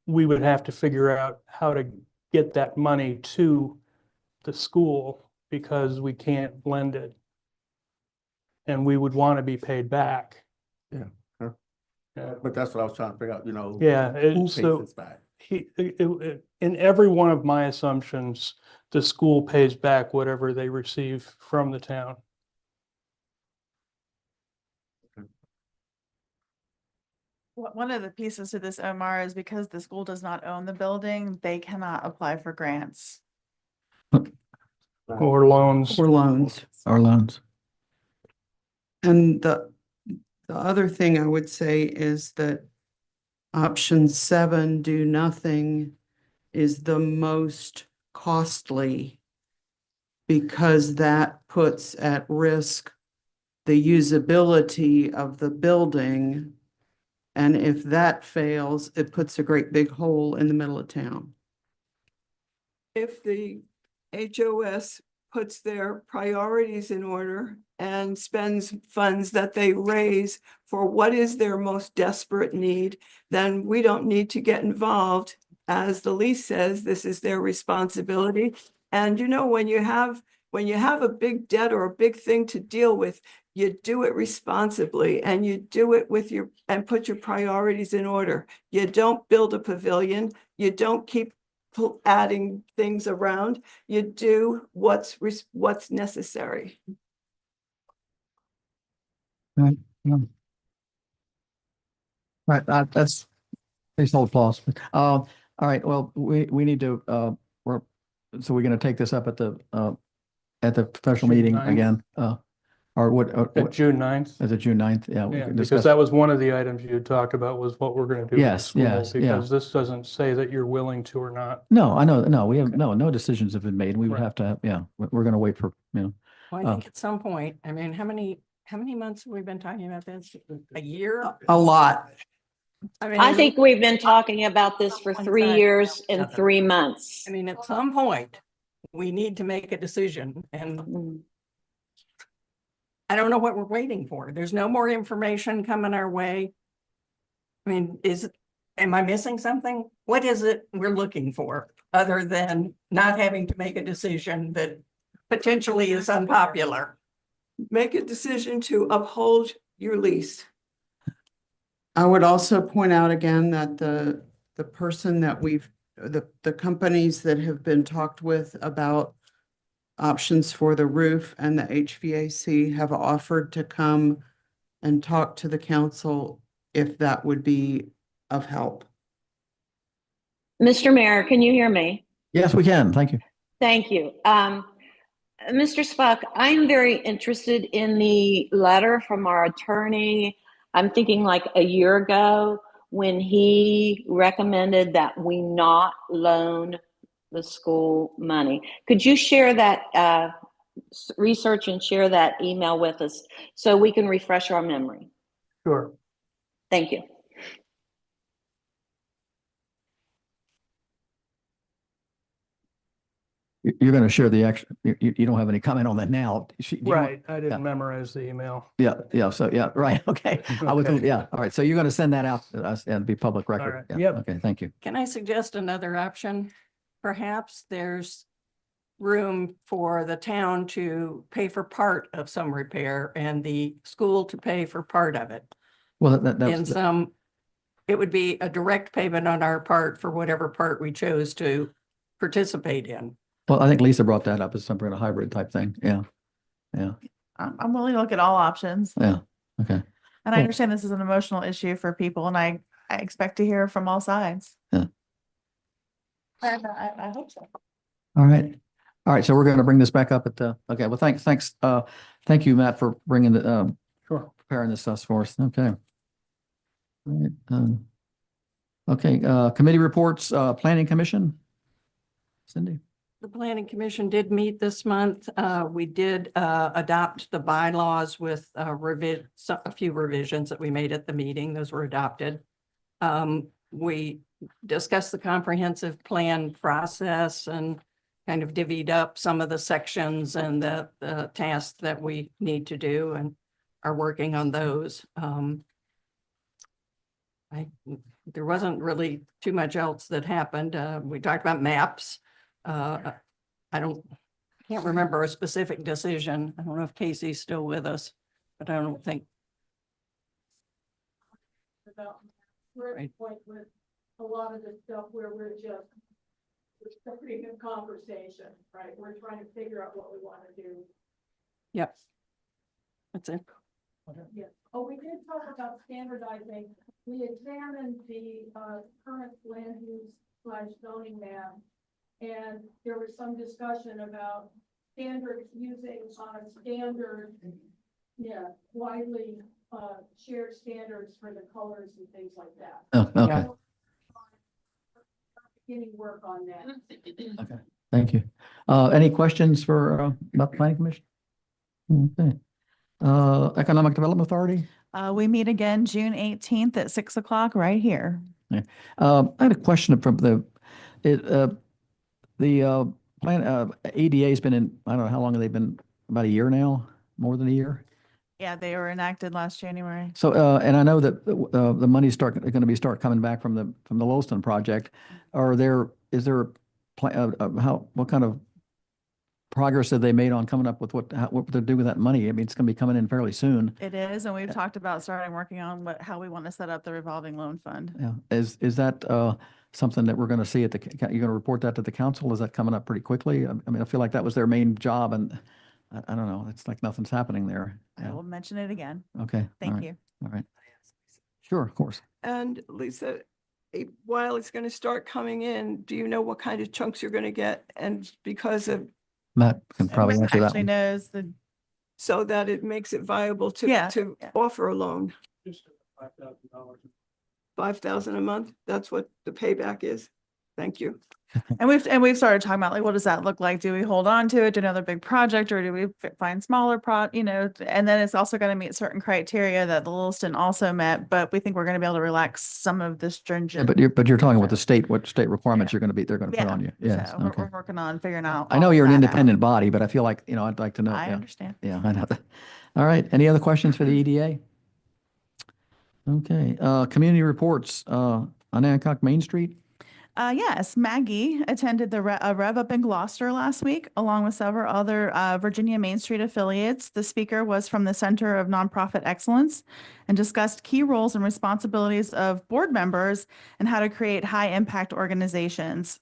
we would have to figure out how to get that money to the school because we can't lend it. And we would want to be paid back. Yeah. Huh. Yeah. But that's what I was trying to figure out, Yeah, who pays so this back? in every one of my assumptions, the school pays back whatever they receive from the town. One of the pieces to this, Omar, is because the school does not own the building, they cannot apply for grants. Or loans. Or loans. Our loans. And the other thing I would say is that option 7, do nothing, is the most costly because that puts at risk the usability of the building. And if that fails, it puts a great big hole in the middle of town. If the HOS puts their priorities in order and spends funds that they raise for what is their most desperate need, then we don't need to get involved. As the lease says, this is their responsibility. And when you have a big debt or a big thing to deal with, you do it responsibly and you do it and put your priorities in order. You don't build a pavilion. You don't keep adding things around. You do what's necessary. Right. Yeah. Right, that's, please hold applause. All right, well, we need to, so we're gonna take this up at the special June meeting 9th. again, or what? At June 9th. Is it June 9th? Yeah. we Yeah, can because discuss- that was one of the items you had talked about was what we're going to do. with the Yes, school, yes, yeah. Because this doesn't say that you're willing to or not. No, I know, no, we have, no decisions have been made. We would Right. have to, yeah, we're gonna wait for, Well, I think at some point, I mean, how many months have we been talking about this? A year? A lot. I think we've been talking about this for 3 years and 3 months. I mean, at some point, we need to make a decision and I don't know what we're waiting for. There's no more information coming our way. I mean, am I missing something? What is it we're looking for other than not having to make a decision that potentially is unpopular? Make a decision to uphold your lease. I would also point out again that the person that the companies that have been talked with about options for the roof and the HVAC have offered to come and talk to the council if that would be of help. Mr. Mayor, can you hear me? yes, we can. Thank you. Thank you. Mr. Spuck, I'm very interested in the letter from our attorney. I'm thinking like a year ago when he recommended that we not loan the school money. Could you share that research and share that email with us so we can refresh our memory? Sure. Thank you. You're going to share the extra, you don't have any comment on that now. Do you want- Right, I yeah. didn't memorize the email. Yeah, so, yeah, right, okay. I was, Okay. yeah, all right, so you're going to send that out to us and be public record? right, Yeah, yep. Okay, thank you. Can I suggest another option? Perhaps there's room for the town to pay for part of some repair and the school to pay for part of it. Well, In some, it would be a direct payment on our part for whatever part we chose to participate in. well, I think Lisa brought that up as some kind of hybrid type thing, yeah, yeah, I'm willing to look at all options. yeah, okay. And I Cool. understand this is an emotional issue for people and I expect to hear from all sides. Yeah. I hope so. All right, so we're going to bring this back up at the, okay, well, thank you, Matt, for bringing the, Sure. preparing this stuff for us, okay. All right, okay, committee reports, planning commission. Cindy? The planning commission did meet this month. We did adopt the bylaws with a few revisions that we made at the meeting. Those were adopted. We discussed the comprehensive plan process and kind of divvied up some of the sections and the tasks that we need to do and are working on those. There wasn't really too much else that happened. We talked about maps. I can't remember a specific decision. I don't know if Casey's still with us, but I don't think. We're at Right. the point with a lot of the stuff where we're pretty good conversation, right? We're trying to figure out what we want to do. Yep. That's it. Yeah. Oh, we did talk about standardizing. We examined the current land use / zoning map. And there was some discussion about standards using standard, widely shared standards for the colors and things like that. Oh, okay, Beginning work on that. okay, thank you. Any questions for, about the planning commission? Okay. Economic Development Authority? We meet again June 18th at 6 o'clock right here. I had a question from the plan, ADA's been in, I don't know, how long have they been, about a year now, more than a year? Yeah, they were enacted last January. So, and I know that the money's going to start coming back from the Loweston project. Is there what kind of progress have they made on coming up with what to do with that money? I mean, it's going to be coming in fairly soon. It is, and we've talked about starting working on how we want to set up the revolving loan fund. Yeah, is that something that we're going to see at you're going to report that to the council? Is that coming up pretty quickly? I mean, I feel like that was their main job, and I don't know, it's like nothing's happening there. I Yeah. will mention it again. Okay. all Thank right, you. All right. Sure, of course. And Lisa, while it's going to start coming in, do you know what kind of chunks you're going to get? And because of, Matt can probably Matt answer that actually one. knows the, so that it makes it viable to Yeah. offer a loan. Just $5,000. 5,000 a month, that's what the payback is. Thank you. and we've started talking about like, what does that look like? Do we hold on to it, do another big project, or do we find smaller and then it's also going to meet certain criteria that the Lewiston also met, but we think we're going to be able to relax some of the Yeah, stringent. but you're talking about what state requirements they're going to put Yeah. on you. Yes, So we're okay. working on figuring out. I know all you're an that out. independent body, but I feel like, I'd like to know. I yeah. understand. Yeah, I know that. All right. Any other questions for the EDA? Okay, community reports, on Hancock Main Street. Yes, Maggie attended the Rev Up in Gloucester last week, along with several other Virginia Main Street affiliates. The speaker was from the Center of Nonprofit Excellence and discussed key roles and responsibilities of board members and how to create high-impact organizations.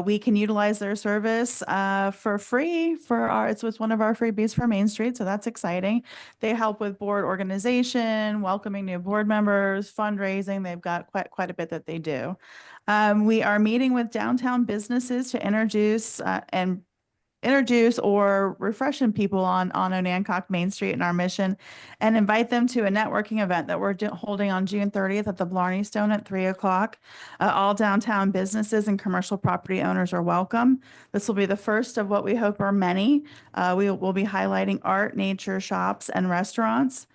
We can utilize their service for free it's one of our freebies for Main Street, so that's exciting. They help with board organization, welcoming new board members, fundraising. They've got quite a bit that they do. We are meeting with downtown businesses to introduce or refreshing people on Onancock Main Street in our mission, and invite them to a networking event that we're holding on June 30th at the Blarney Stone at 3 o'clock. All downtown businesses and commercial property owners are welcome. This will be the first of what we hope are many. We will be highlighting art, nature, shops, and restaurants.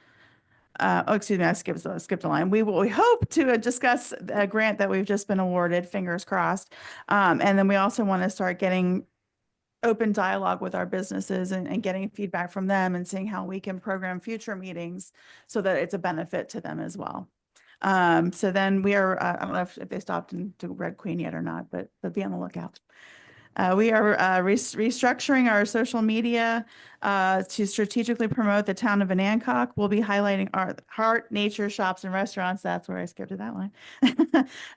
Excuse me, I skipped a line. We hope to discuss a grant that we've just been awarded, fingers crossed. And then we also want to start getting open dialogue with our businesses and getting feedback from them and seeing how we can program future meetings so that it's a benefit to them as well. So then we are, I don't know if they stopped into Red Queen yet or not, but be on the lookout. We are restructuring our social media to strategically promote the town of Anacog. We'll be highlighting our heart, nature, shops, and restaurants. That's where I skipped to that line.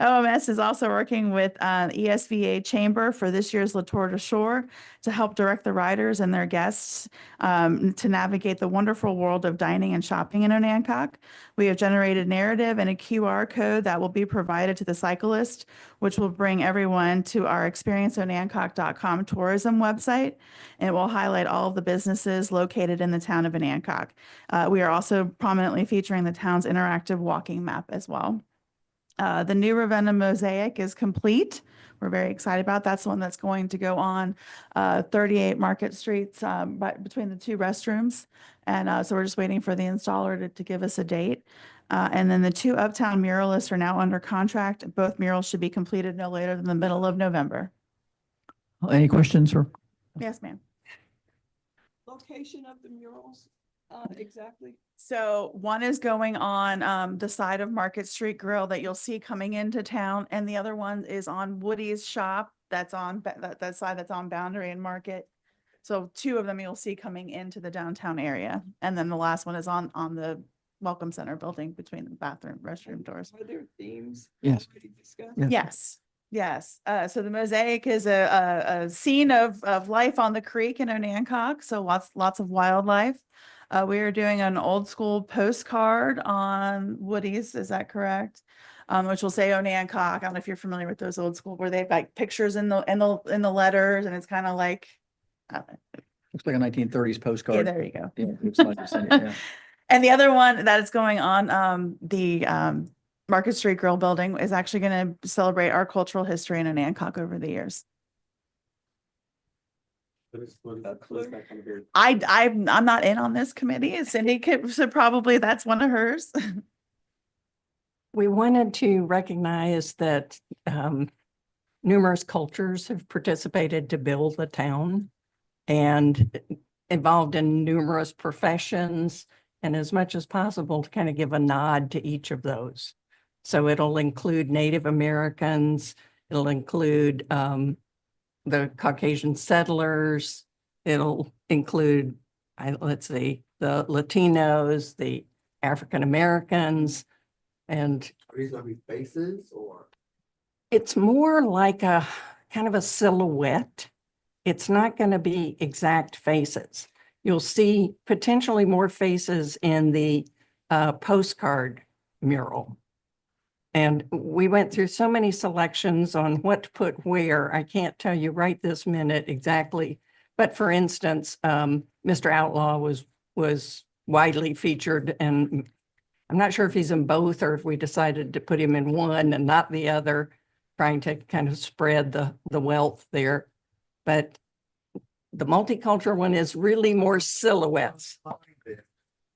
OMS is also working with ESVA Chamber for this year's Latour de Shore to help direct the riders and their guests to navigate the wonderful world of dining and shopping in Anacog. We have generated narrative and a QR code that will be provided to the cyclist, which will bring everyone to our experienceonancock.com tourism website. And it will highlight all of the businesses located in the town of Anacog. We are also prominently featuring the town's interactive walking map as well. The new Ravenna mosaic is complete. We're very excited about that. That's the one that's going to go on 38 Market Streets between the two restrooms. And so we're just waiting for the installer to give us a date. And then the 2 uptown muralists are now under contract. Both murals should be completed no later than the middle of November. Any questions or? Yes, ma'am. Location of the murals, exactly? So one is going on the side of Market Street Grill that you'll see coming into town, and the other one is on Woody's shop that's on that side that's on Boundary and Market. So 2 of them you'll see coming into the downtown area, and then the last one is on the Welcome Center building between the bathroom restroom doors. Are there themes? Yes. already discussed? Yes. Yes. So the mosaic is a scene of life on the creek in Anacog. So lots of wildlife. We are doing an old school postcard on Woody's. Is that correct? Which will say Anacog. I don't know if you're familiar with those old school where they've like pictures in the letters, and it's kind of like. Looks like a 1930s postcard. Yeah, there you go. Yeah, it's nice to send it, yeah. And the other one that is going on the Market Street Grill building is actually going to celebrate our cultural history in Anacog over the years. I'm not in on this committee. Cindy should probably, that's one of hers. We wanted to recognize that numerous cultures have participated to build the town and involved in numerous professions, and as much as possible to kind of give a nod to each of those. So it'll include Native Americans, it'll include the Caucasian settlers, it'll include, let's see, the Latinos, the African Americans, and Are these gonna be faces or? it's more like a kind of a silhouette. It's not going to be exact faces. You'll see potentially more faces in the postcard mural. And we went through so many selections on what to put where. I can't tell you right this minute exactly. But for instance, Mr. Outlaw was widely featured, and I'm not sure if he's in both or if we decided to put him in one and not the other, trying to kind of spread the wealth there. But the multicultural one is really more silhouettes.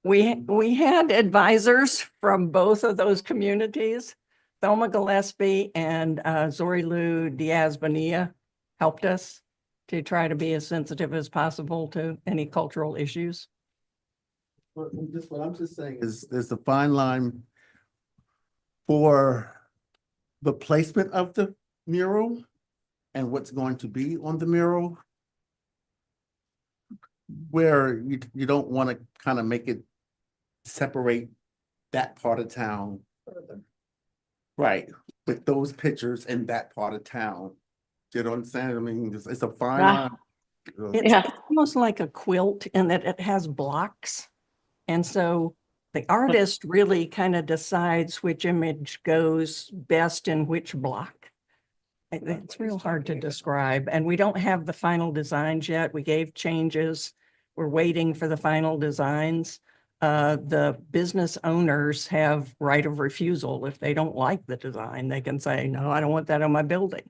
We had advisors from both of those communities. Thelma Gillespie and Zorilu Diaz Bonilla helped us to try to be as sensitive as possible to any cultural issues. Well, just what I'm just saying is there's a fine line for the placement of the mural and what's going to be on the mural, where you don't want to kind of make it separate that part of town. Right, with those pictures in that part of town. You know what I'm saying? I mean, it's a fine line. It's almost like a quilt in that it has blocks. And so the artist really kind of decides which image goes best in which block. It's real hard to describe, and we don't have the final designs yet. We gave changes. We're waiting for the final designs. The business owners have right of refusal. If they don't like the design, they can say, no, I don't want that on my building.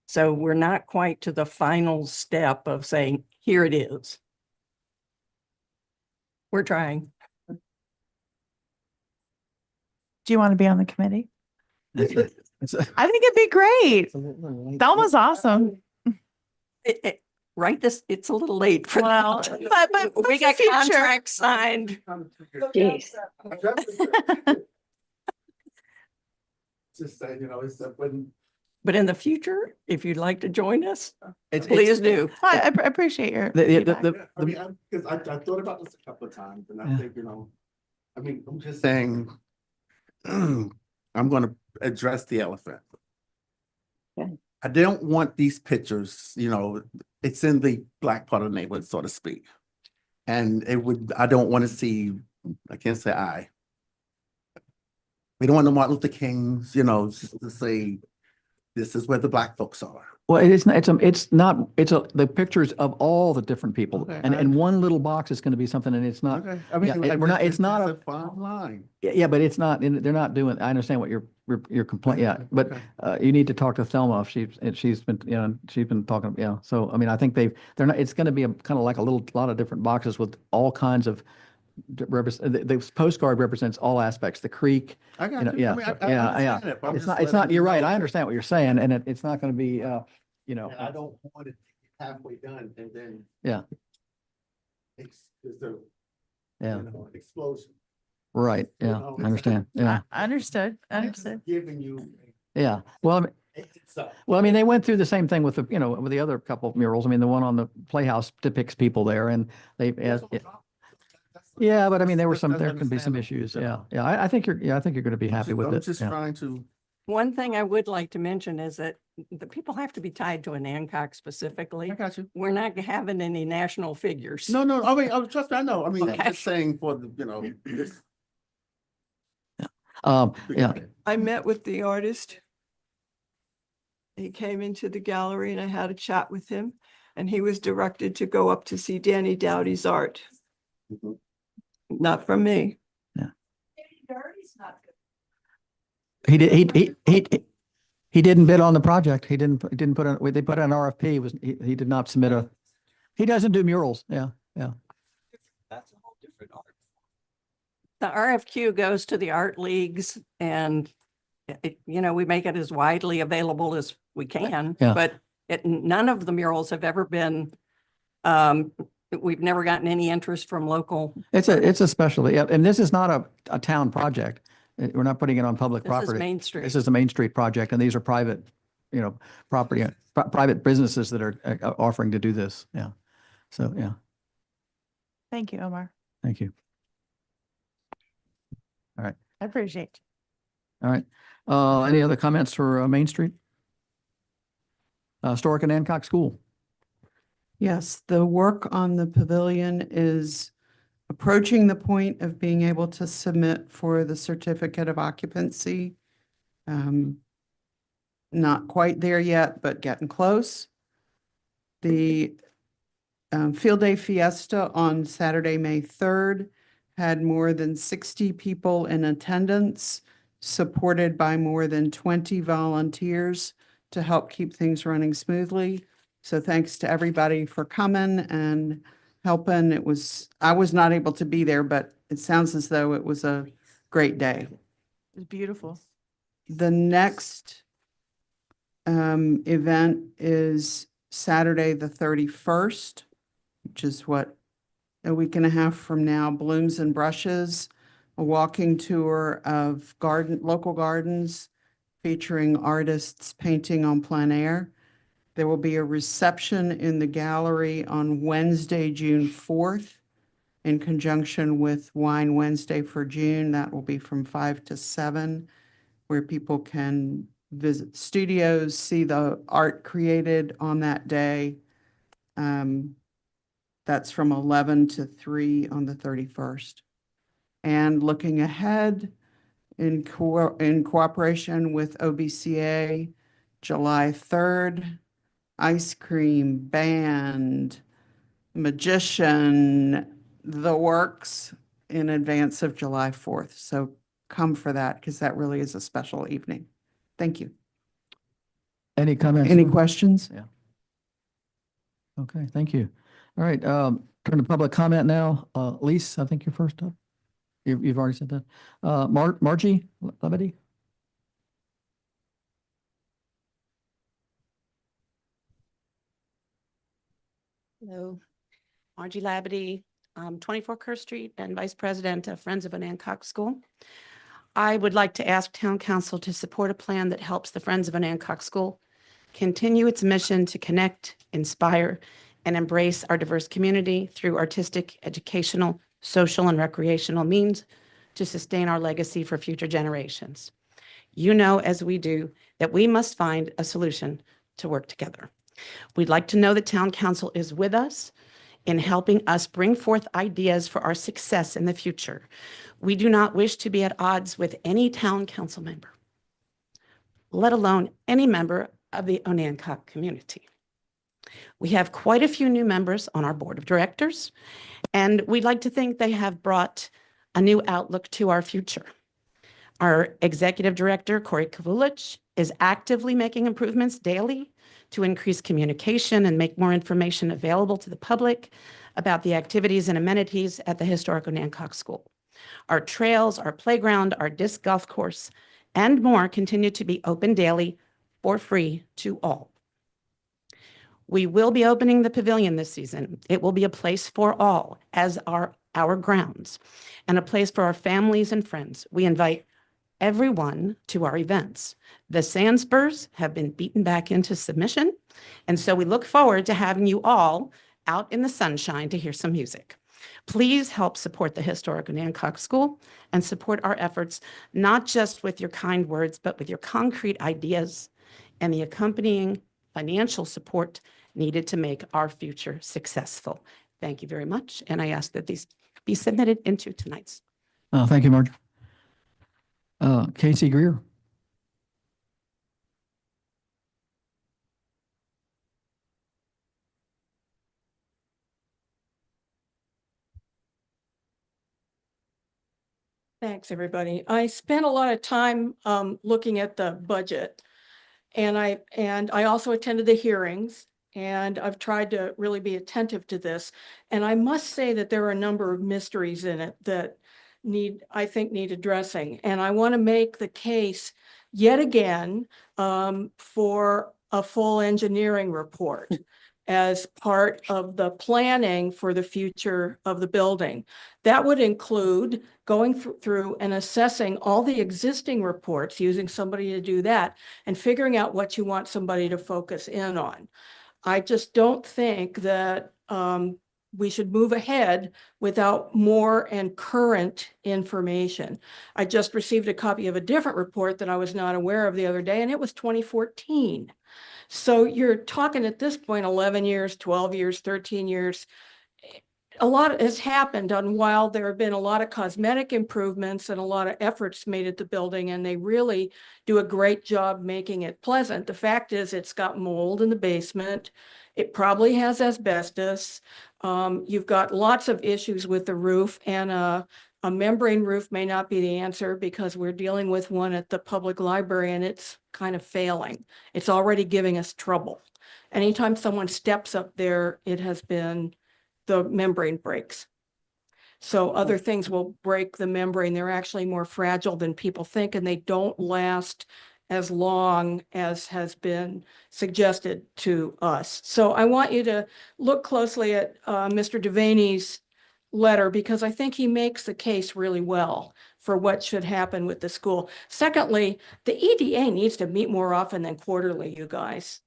So we're not quite to the final step of saying, here it is. We're trying. Do you want to be on the committee? I think it'd be great. Thelma's awesome. right this, it's a little late for Well, that. but We for got future. contracts signed. Jeez. Just say, you know, it's when. But in the future, if you'd like to join us, It's- please do. I appreciate your The- feedback. I mean, because I thought about this a couple of times and I Yeah. think, you know, I mean, I'm just saying, I'm gonna address the elephant. Okay. I don't want these pictures, you know, it's in the black part of the neighborhood, so to speak. And I don't want to see, I can't say I. We don't want the Martin Luther Kings, you know, just to say, this is where the black folks are. Well, the pictures of all the different people. Okay, And one little box is going to be something and it's not, Okay, I mean, yeah, we're not, it's not a fine line. yeah, but it's not, they're not doing, I understand what your complaint, yeah. But Okay. you need to talk to Thelma if she's been, you know, she's been talking, yeah. So, I mean, I think they're not, it's going to be a kind of like a lot of different boxes with all kinds of the postcard represents all aspects, the creek, I you got know, you. yeah, I mean, I yeah, understand yeah. it, but I'm It's just not, it's letting not, you you're right. know I that- understand what you're saying and it's not going to be, you know. And I don't want it halfway done and then. Yeah. There's a, Yeah, you know, an explosion. right. You Yeah, know, I understand. Yeah, Understood, I'm just understood. giving you. yeah. Well, I mean, It's up. well, I mean, they went through the same thing with the, you know, with the other couple of murals. I mean, the one on the Playhouse depicts people there and they, yeah, but I mean, there can be some issues. Yeah, yeah. I think you're going to be happy with I'm it. just Yeah. trying to. One thing I would like to mention is that the people have to be tied to an Hancock specifically. I got you. We're not having any national figures. No, I mean, trust me, I know. I mean, I'm Okay. just saying for the, you know, this. Yeah, I met with the artist. He came into the gallery and I had a chat with him and he was directed to go up to see Danny Dowdy's art. Mhm. Not from me. he did, he didn't bid on the project. He didn't put on, they put an RFP, he did not submit he doesn't do murals. Yeah, yeah. That's a whole different art. The RFQ goes to the art leagues and you know, we make it as widely available as we can, Yeah. but none of the murals have ever been, we've never gotten any interest from local. It's a specialty. Yeah, and this is not a town project. We're not putting it on public This property. is Main Street. This is a Main Street project, and these are private, you know, property, private businesses that are offering to do this. Yeah. So, yeah, Thank you, Omar. thank you. I appreciate. All right. Any other comments for Main Street? Historic and Hancock School. Yes, the work on the pavilion is approaching the point of being able to submit for the certificate of occupancy. Not quite there yet, but getting close. The Field Day Fiesta on Saturday, May 3rd had more than 60 people in attendance, supported by more than 20 volunteers to help keep things running smoothly. So thanks to everybody for coming and helping. I was not able to be there, but it sounds as though it was a great day. It's beautiful. The next event is Saturday, the 31st, which is a week and a half from now, Blooms and Brushes, a walking tour of local gardens featuring artists painting on plein air. There will be a reception in the gallery on Wednesday, June 4th, in conjunction with Wine Wednesday for June. That will be from 5 to 7, where people can visit studios, see the art created on that day. That's from 11 to 3 on the 31st. And looking ahead, in cooperation with OBCA, July 3rd, ice cream, band, magician, the works in advance of July 4th. So come for that because that really is a special evening. Thank you. Any comments? Any questions? Yeah. Okay, thank you. All right, turn to public comment now. Lise, I think you're first up. You've already said that. Margie Lebedy? Hello, Margie Labadie, 24 Kerr Street and Vice President of Friends of Anacog School. I would like to ask Town Council to support a plan that helps the Friends of Anacog School continue its mission to connect, inspire, and embrace our diverse community through artistic, educational, social, and recreational means to sustain our legacy for future generations. You know, as we do, that we must find a solution to work together. We'd like to know that Town Council is with us in helping us bring forth ideas for our success in the future. We do not wish to be at odds with any Town Council member, let alone any member of the Onancock community. We have quite a few new members on our board of directors, and we'd like to think they have brought a new outlook to our future. Our executive director, Corey Kavulich, is actively making improvements daily to increase communication and make more information available to the public about the activities and amenities at the historic Onancock School. Our trails, our playground, our disc golf course, and more continue to be open daily for free to all. We will be opening the pavilion this season. It will be a place for all, as are our grounds, and a place for our families and friends. We invite everyone to our events. The Sandspurs have been beaten back into submission, and so we look forward to having you all out in the sunshine to hear some music. Please help support the historic Onancock School and support our efforts, not just with your kind words, but with your concrete ideas and the accompanying financial support needed to make our future successful. Thank you very much, and I ask that these be submitted into tonight's. Thank you, Marge. Casey Greer. Thanks, everybody. I spent a lot of time looking at the budget, and I also attended the hearings, and I've tried to really be attentive to this. And I must say that there are a number of mysteries in it that I think need addressing. And I want to make the case yet again for a full engineering report as part of the planning for the future of the building. That would include going through and assessing all the existing reports, using somebody to do that, and figuring out what you want somebody to focus in on. I just don't think that we should move ahead without more and current information. I just received a copy of a different report that I was not aware of the other day, and it was 2014. So you're talking at this point, 11 years, 12 years, 13 years. A lot has happened, and while there have been a lot of cosmetic improvements and a lot of efforts made at the building, and they really do a great job making it pleasant, the fact is it's got mold in the basement. It probably has asbestos. You've got lots of issues with the roof, and a membrane roof may not be the answer because we're dealing with one at the public library and it's kind of failing. It's already giving us trouble. Anytime someone steps up there, it has been the membrane breaks. So other things will break the membrane. They're actually more fragile than people think, and they don't last as long as has been suggested to us. So I want you to look closely at Mr. Devaney's letter, because I think he makes the case really well for what should happen with the school. Secondly, the EDA needs to meet more often than quarterly, you guys.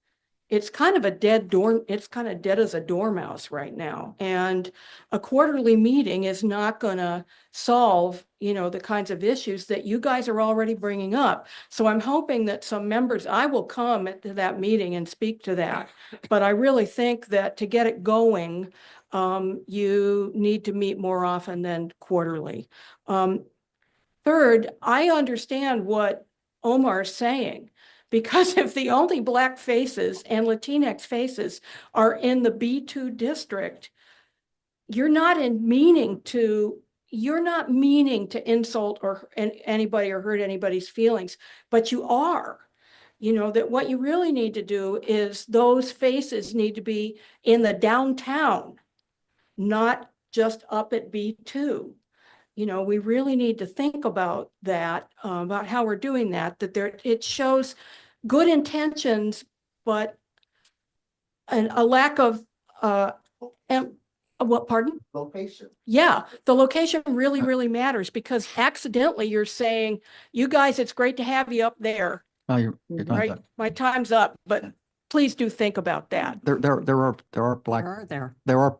It's kind of a dead it's kind of dead as a dormouse right now. And a quarterly meeting is not going to solve, the kinds of issues that you guys are already bringing up. So I'm hoping that some members, I will come to that meeting and speak to that. But I really think that to get it going, you need to meet more often than quarterly. Third, I understand what Omar's saying, because if the only Black faces and Latinx faces are in the B2 district, you're not meaning to insult or anybody or hurt anybody's feelings, but you are. That what you really need to do is those faces need to be in the downtown, not just up at B2. We really need to think about that, about how we're doing that, it shows good intentions, but a lack of And what, pardon? Location. Yeah, the location really, really matters because accidentally you're saying, you guys, it's great to have you up there, Oh, your time's right? up. My time's up, but please do think about that. There are black, Where are there? there are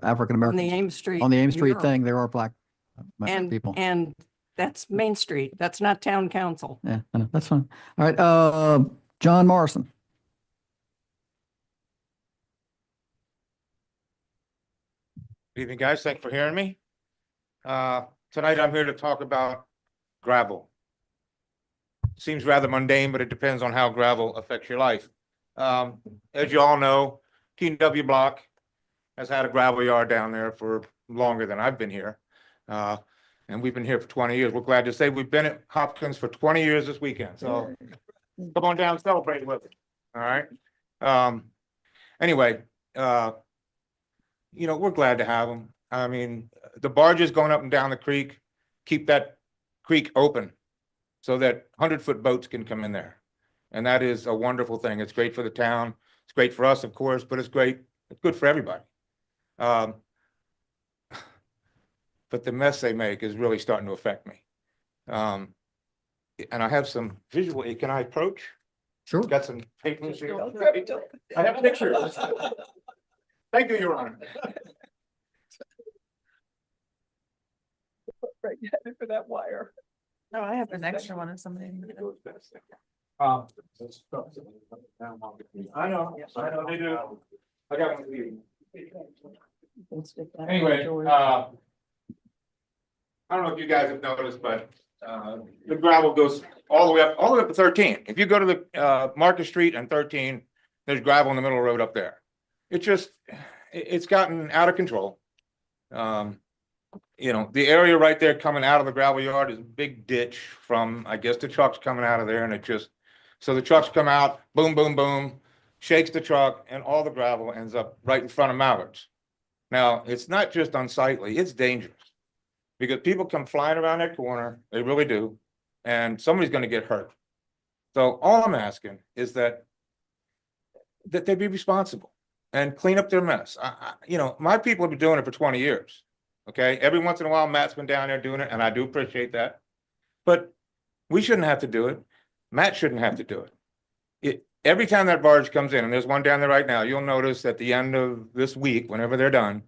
African On the Americans Ames Street. on the Ames Street mural. thing. There are black people. And that's Main Street. That's not town council. Yeah, I know. That's fine. All right. John Morrison. Good evening, guys. Thanks for hearing me. Tonight I'm here to talk about gravel. Seems rather mundane, but it depends on how gravel affects your life. As you all know, T&W Block has had a gravel yard down there for longer than I've been here. And we've been here for 20 years. We're glad to say we've been at Hopkins for 20 years this weekend. So come on down and celebrate with us. All right. Anyway, you know, we're glad to have them. I mean, the barges going up and down the creek, keep that creek open so that 100-foot boats can come in there. And that is a wonderful thing. It's great for the town. It's great for us, of course, but it's great. It's good for everybody. But the mess they make is really starting to affect me. And I have some visual, can I approach? Sure. Got some papers here. I have pictures. Thank you, Your Honor. Right for that wire. No, I have an extra one if somebody. I know, they do. I got one for you. Anyway, I don't know if you guys have noticed, but the gravel goes all the way up to 13. If you go to the Market Street and 13, there's gravel in the middle of the road up there. It's gotten out of control. You know, the area right there coming out of the gravel yard is a big ditch from, I guess, the trucks coming out of there, and so the trucks come out, boom, boom, boom, shakes the truck, and all the gravel ends up right in front of Mallards. Now, it's not just unsightly, it's dangerous. Because people come flying around that corner, they really do, and somebody's gonna get hurt. So all I'm asking is that they be responsible and clean up their mess. You know, my people have been doing it for 20 years. Okay, every once in a while, Matt's been down there doing it, and I do appreciate that. But we shouldn't have to do it. Matt shouldn't have to do it. Every time that barge comes in, and there's one down there right now, you'll notice at the end of this week, whenever they're done,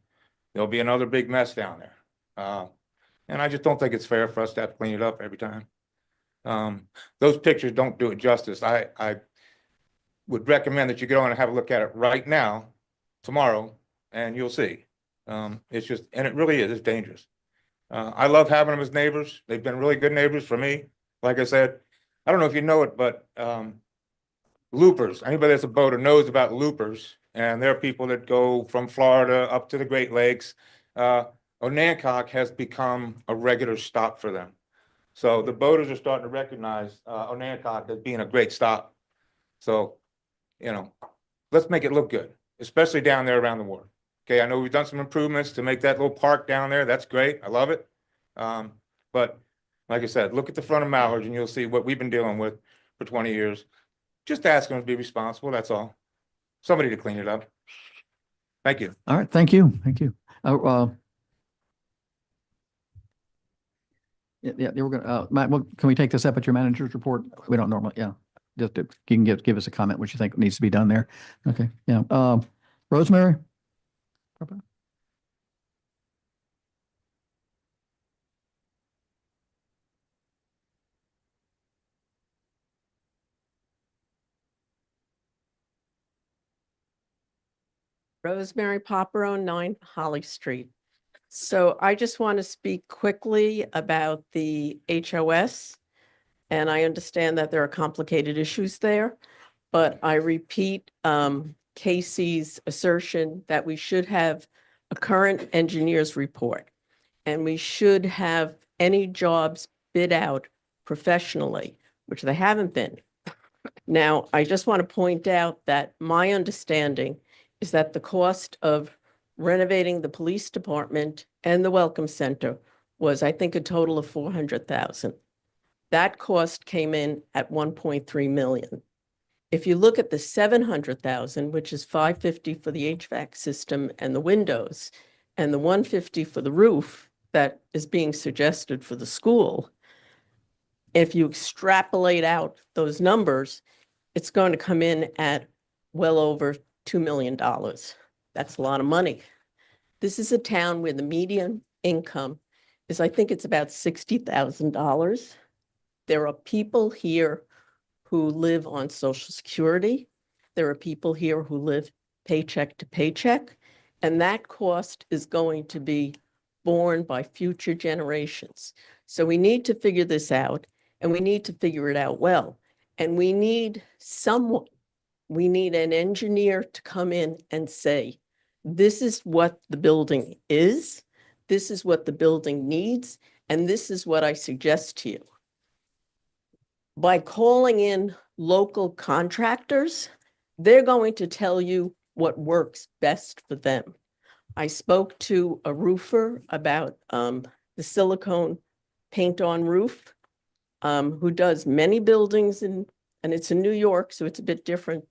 there'll be another big mess down there. And I just don't think it's fair for us to have to clean it up every time. Those pictures don't do it justice. I would recommend that you go and have a look at it right now, tomorrow, and you'll see. It's just, and it really is, it's dangerous. I love having them as neighbors. They've been really good neighbors for me. Like I said, I don't know if you know it, but loopers, anybody that's a boater knows about loopers, and there are people that go from Florida up to the Great Lakes. Onancock has become a regular stop for them. So the boaters are starting to recognize Onancock as being a great stop. So, you know, let's make it look good, especially down there around the water. Okay, I know we've done some improvements to make that little park down there. That's great. I love it. But like I said, look at the front of Mallards and you'll see what we've been dealing with for 20 years. Just ask them to be responsible. That's all. Somebody to clean it up. Thank you. All right. Thank you. Thank you. Yeah, we're gonna, Matt, can we take this up at your manager's report? We don't normally, yeah. Just, you can give us a comment, what you think needs to be done there. Okay, yeah. Rosemary? Rosemary Popperone, 9 Holly Street. So I just want to speak quickly about the HOS. And I understand that there are complicated issues there, but I repeat Casey's assertion that we should have a current engineer's report. And we should have any jobs bid out professionally, which they haven't been. Now, I just want to point out that my understanding is that the cost of renovating the police department and the welcome center was, I think, a total of $400,000. That cost came in at 1.3 million. If you look at the 700,000, which is 550 for the HVAC system and the windows, and the 150 for the roof that is being suggested for the school, if you extrapolate out those numbers, it's going to come in at well over $2 million. That's a lot of money. This is a town where the median income is, I think it's about $60,000. There are people here who live on Social Security. There are people here who live paycheck to paycheck, and that cost is going to be borne by future generations. So we need to figure this out, and we need to figure it out well. And we need someone, we need an engineer to come in and say, this is what the building is, this is what the building needs, and this is what I suggest to you. By calling in local contractors, they're going to tell you what works best for them. I spoke to a roofer about the silicone paint-on roof, who does many buildings and it's in New York, so it's a bit different.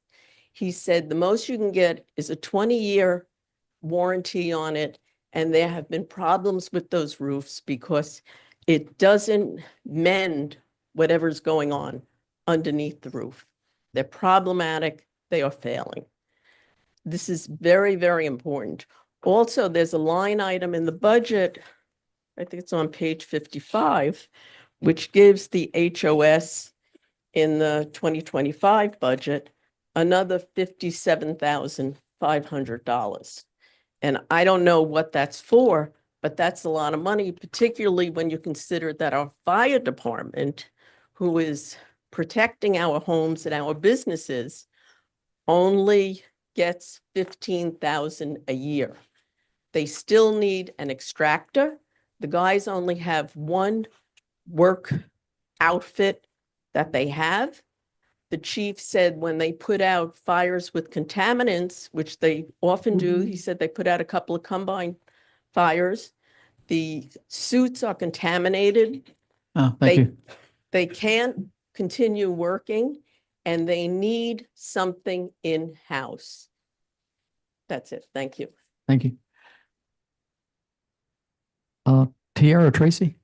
He said the most you can get is a 20-year warranty on it, and there have been problems with those roofs because it doesn't mend whatever's going on underneath the roof. They're problematic, they are failing. This is very, very important. Also, there's a line item in the budget, I think it's on page 55, which gives the HOS in the 2025 budget another $57,500. And I don't know what that's for, but that's a lot of money, particularly when you consider that our fire department, who is protecting our homes and our businesses, only gets $15,000 a year. They still need an extractor. The guys only have one work outfit that they have. The chief said when they put out fires with contaminants, which they often do, he said they put out a couple of combined fires. The suits are contaminated. Oh, thank you. They can't continue working, and they need something in-house. That's it. Thank you. Thank you. Tiara Tracy?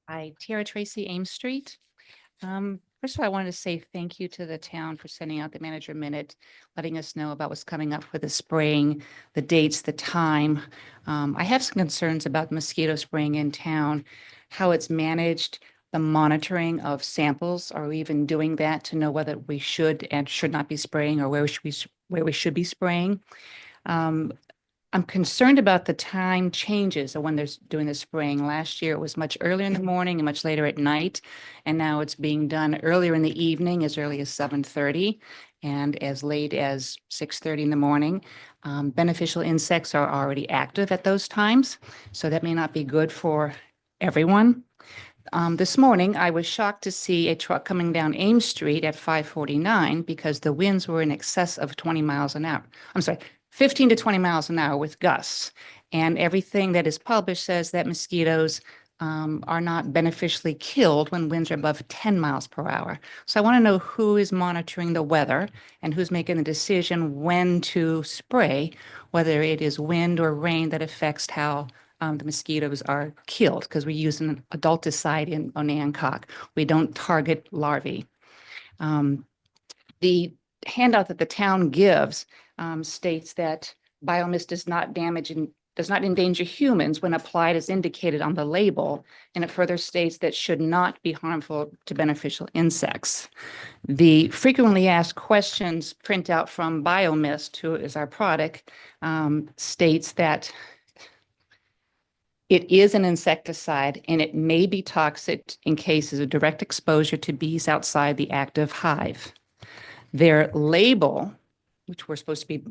Hi, Tiara Tracy, Ames Street. First of all, I wanted to say thank you to the town for sending out the manager minute, letting us know about what's coming up for the spraying, the dates, the time. I have some concerns about mosquito spraying in town, how it's managed, the monitoring of samples. Are we even doing that to know whether we should and should not be spraying, or where we should be spraying? I'm concerned about the time changes of when they're doing the spraying. Last year, it was much earlier in the morning and much later at night. And now it's being done earlier in the evening, as early as 7:30 and as late as 6:30 in the morning. Beneficial insects are already active at those times, so that may not be good for everyone. This morning, I was shocked to see a truck coming down Ames Street at 5:49 because the winds were in excess of 20 miles an hour. I'm sorry, 15 to 20 miles an hour with gusts. And everything that is published says that mosquitoes are not beneficially killed when winds are above 10 miles per hour. So I want to know who is monitoring the weather and who's making the decision when to spray, whether it is wind or rain that affects how the mosquitoes are killed, because we use an adulticide in Onancock. We don't target larvae. The handout that the town gives states that biomist does not damage and does not endanger humans when applied as indicated on the label, and it further states that should not be harmful to beneficial insects. The frequently asked questions printout from Biomist, who is our product, states that it is an insecticide and it may be toxic in cases of direct exposure to bees outside the active hive. Their label, which we're supposed to be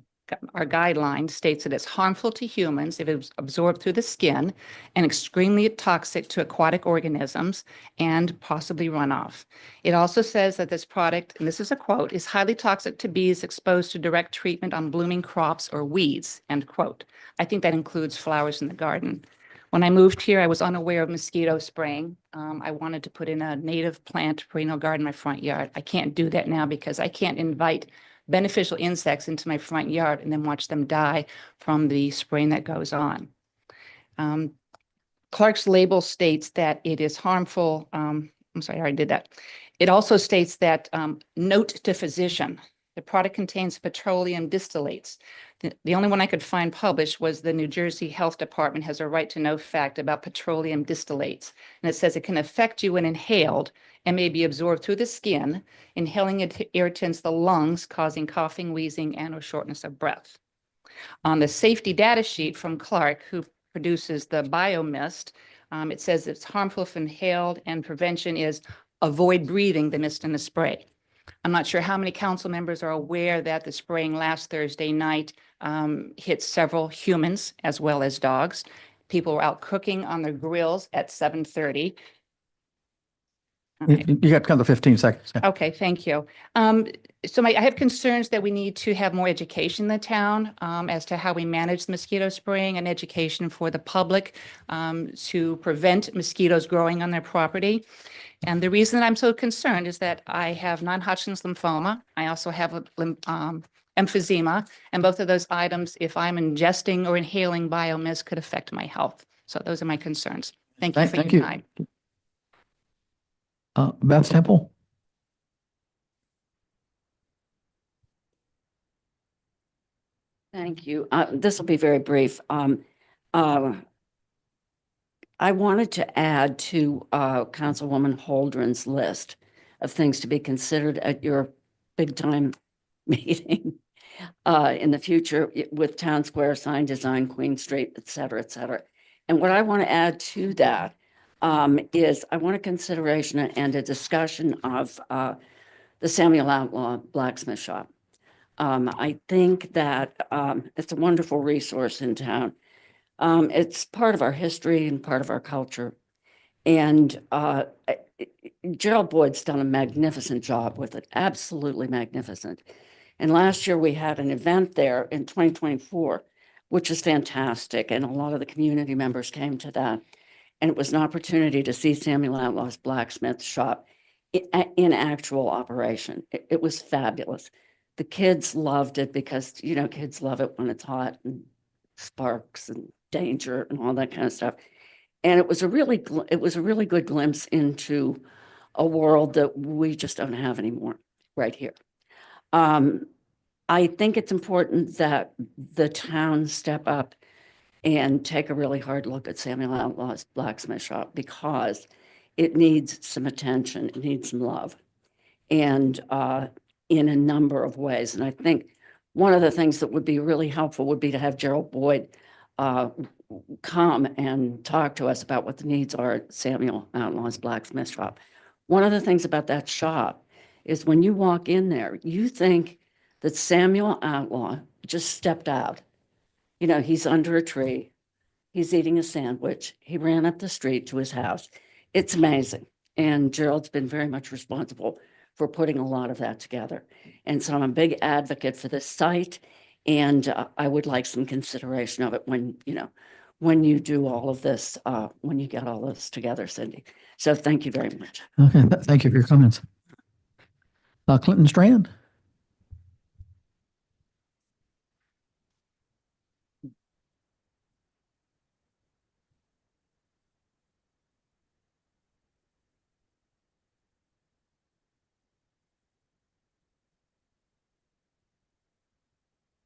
our guideline states that it's harmful to humans if it's absorbed through the skin and extremely toxic to aquatic organisms and possibly runoff. It also says that this product, and this is a quote, is highly toxic to bees exposed to direct treatment on blooming crops or weeds, end quote. I think that includes flowers in the garden. When I moved here, I was unaware of mosquito spraying. I wanted to put in a native plant perennial garden in my front yard. I can't do that now because I can't invite beneficial insects into my front yard and then watch them die from the spraying that goes on. Clark's label states that it is harmful. I'm sorry, I already did that. It also states that note to physician, the product contains petroleum distillates. The only one I could find published was the New Jersey Health Department has a right to know fact about petroleum distillates. And it says it can affect you when inhaled and may be absorbed through the skin. Inhaling it irritants the lungs, causing coughing, wheezing, and or shortness of breath. On the safety data sheet from Clark, who produces the BioMist, it says it's harmful if inhaled, and prevention is avoid breathing the mist in the spray. I'm not sure how many council members are aware that the spraying last Thursday night hit several humans as well as dogs. People were out cooking on their grills at 7:30. You got kind of 15 seconds. Yeah. Okay, thank you. So I have concerns that we need to have more education in the town as to how we manage mosquito spraying, and education for the public to prevent mosquitoes growing on their property. And the reason that I'm so concerned is that I have non-Hodgkin's lymphoma. I also have emphysema, and both of those items, if I'm ingesting or inhaling BioMist, could affect my health. So those are my concerns. Thank you for your time. Beth Temple? Thank you. This will be very brief. I wanted to add to Councilwoman Holdren's list of things to be considered at your big time meeting in the future with Town Square, sign design, Queen Street, et cetera, et cetera. And what I want to add to that is I want a consideration and a discussion of the Samuel Outlaw Blacksmith Shop. I think that it's a wonderful resource in town. It's part of our history and part of our culture. And Gerald Boyd's done a magnificent job with it, absolutely magnificent. And last year we had an event there in 2024, which is fantastic. And a lot of the community members came to that. And it was an opportunity to see Samuel Outlaw's Blacksmith Shop in actual operation. It was fabulous. The kids loved it because, you know, kids love it when it's hot and sparks and danger and all that kind of stuff. And it was a really good glimpse into a world that we just don't have anymore right here. I think it's important that the town step up and take a really hard look at Samuel Outlaw's Blacksmith Shop, because it needs some attention, it needs some love, and in a number of ways. And I think one of the things that would be really helpful would be to have Gerald Boyd come and talk to us about what the needs are at Samuel Outlaw's Blacksmith Shop. One of the things about that shop is when you walk in there, you think that Samuel Outlaw just stepped out. You know, he's under a tree, he's eating a sandwich, he ran up the street to his house. It's amazing. And Gerald's been very much responsible for putting a lot of that together. And so I'm a big advocate for this site, and I would like some consideration of it when, you know, when you do all of this, when you get all this together, Cindy. So thank you very much. Okay, thank you for your comments. Clinton Strand?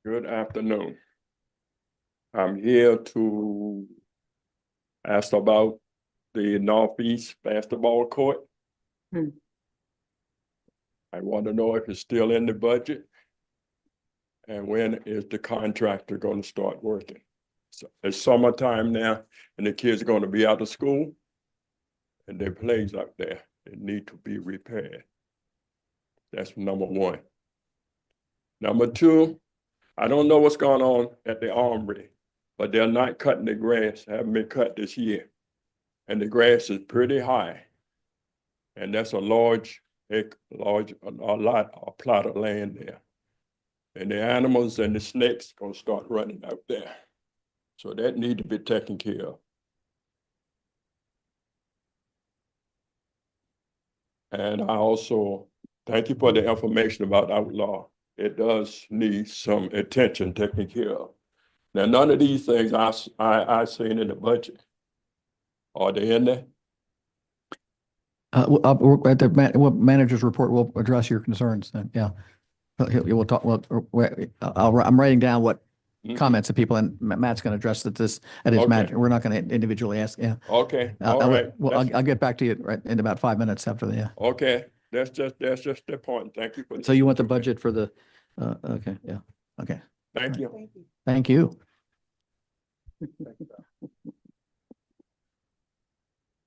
Good afternoon. I'm here to ask about the Northeast basketball court. I want to know if it's still in the budget, and when is the contractor going to start working? So it's summertime now, and the kids are going to be out of school, and their plays up there, they need to be repaired. That's number one. Number two, I don't know what's going on at the Armory, but they're not cutting the grass, haven't been cut this year. And the grass is pretty high. And that's a a plot of land there. And the animals and the snakes gonna start running out there. So that need to be taken care of. And I also thank you for the information about Outlaw. It does need some attention taken care of. Now, none of these things I seen in the budget. Are they in there? At the manager's report, we'll address your concerns. Yeah. We'll talk, I'm writing down what comments of people, and Matt's going to address at his manager. We're not going to individually ask. Yeah. Okay. All right. Well, I'll get back to you right in about 5 minutes after the, yeah. Okay. That's just the point. Thank you for. So you want the budget for the, okay. Yeah. Okay. Thank you. Thank you.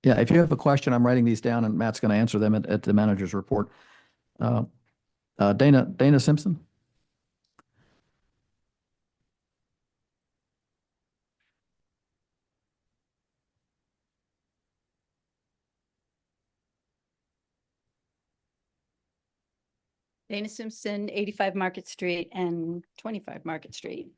Yeah, if you have a question, I'm writing these down and Matt's going to answer them at the manager's report. Dana Simpson? Dana Simpson, 85 Market Street and 25 Market Street.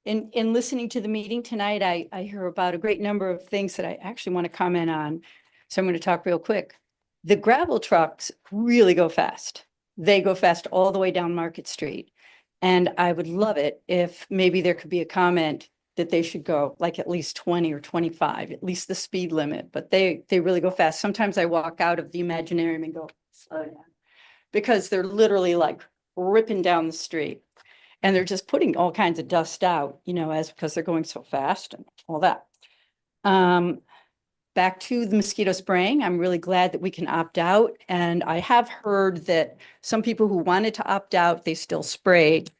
In listening to the meeting tonight, I hear about a great number of things that I actually want to comment on. So I'm going to talk real quick. The gravel trucks really go fast. They go fast all the way down Market Street. And I would love it if maybe there could be a comment that they should go like at least 20 or 25, at least the speed limit, but they really go fast. Sometimes I walk out of the Imaginarium and go, slow down, because they're literally like ripping down the street. And they're just putting all kinds of dust out, you know, because they're going so fast and all that. Back to the mosquito spraying, I'm really glad that we can opt out. And I have heard that some people who wanted to opt out, they still sprayed.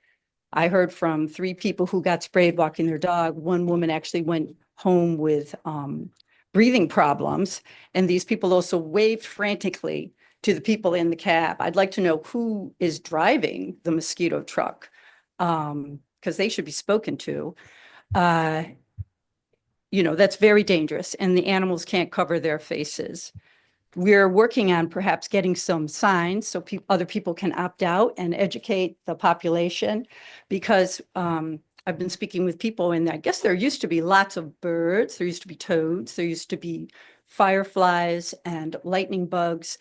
I heard from 3 people who got sprayed walking their dog. One woman actually went home with breathing problems. And these people also waved frantically to the people in the cab. I'd like to know who is driving the mosquito truck, because they should be spoken to. You know, that's very dangerous, and the animals can't cover their faces. We're working on perhaps getting some signs so other people can opt out and educate the population, because I've been speaking with people, and I guess there used to be lots of birds, there used to be toads, there used to be fireflies and lightning bugs,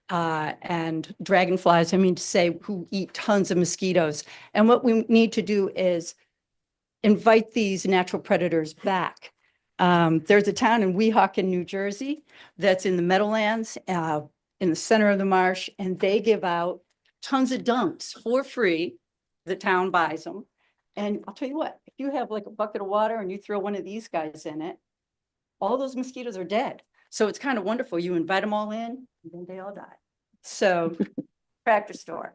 and dragonflies, I mean to say, who eat tons of mosquitoes. And what we need to do is invite these natural predators back. There's a town in Weehawken, New Jersey, that's in the Meadowlands, in the center of the marsh, and they give out tons of dunks for free. The town buys them. And I'll tell you what, if you have like a bucket of water and you throw one of these guys in it, all those mosquitoes are dead. So it's kind of wonderful. You invite them all in, and then they all die. So tractor store.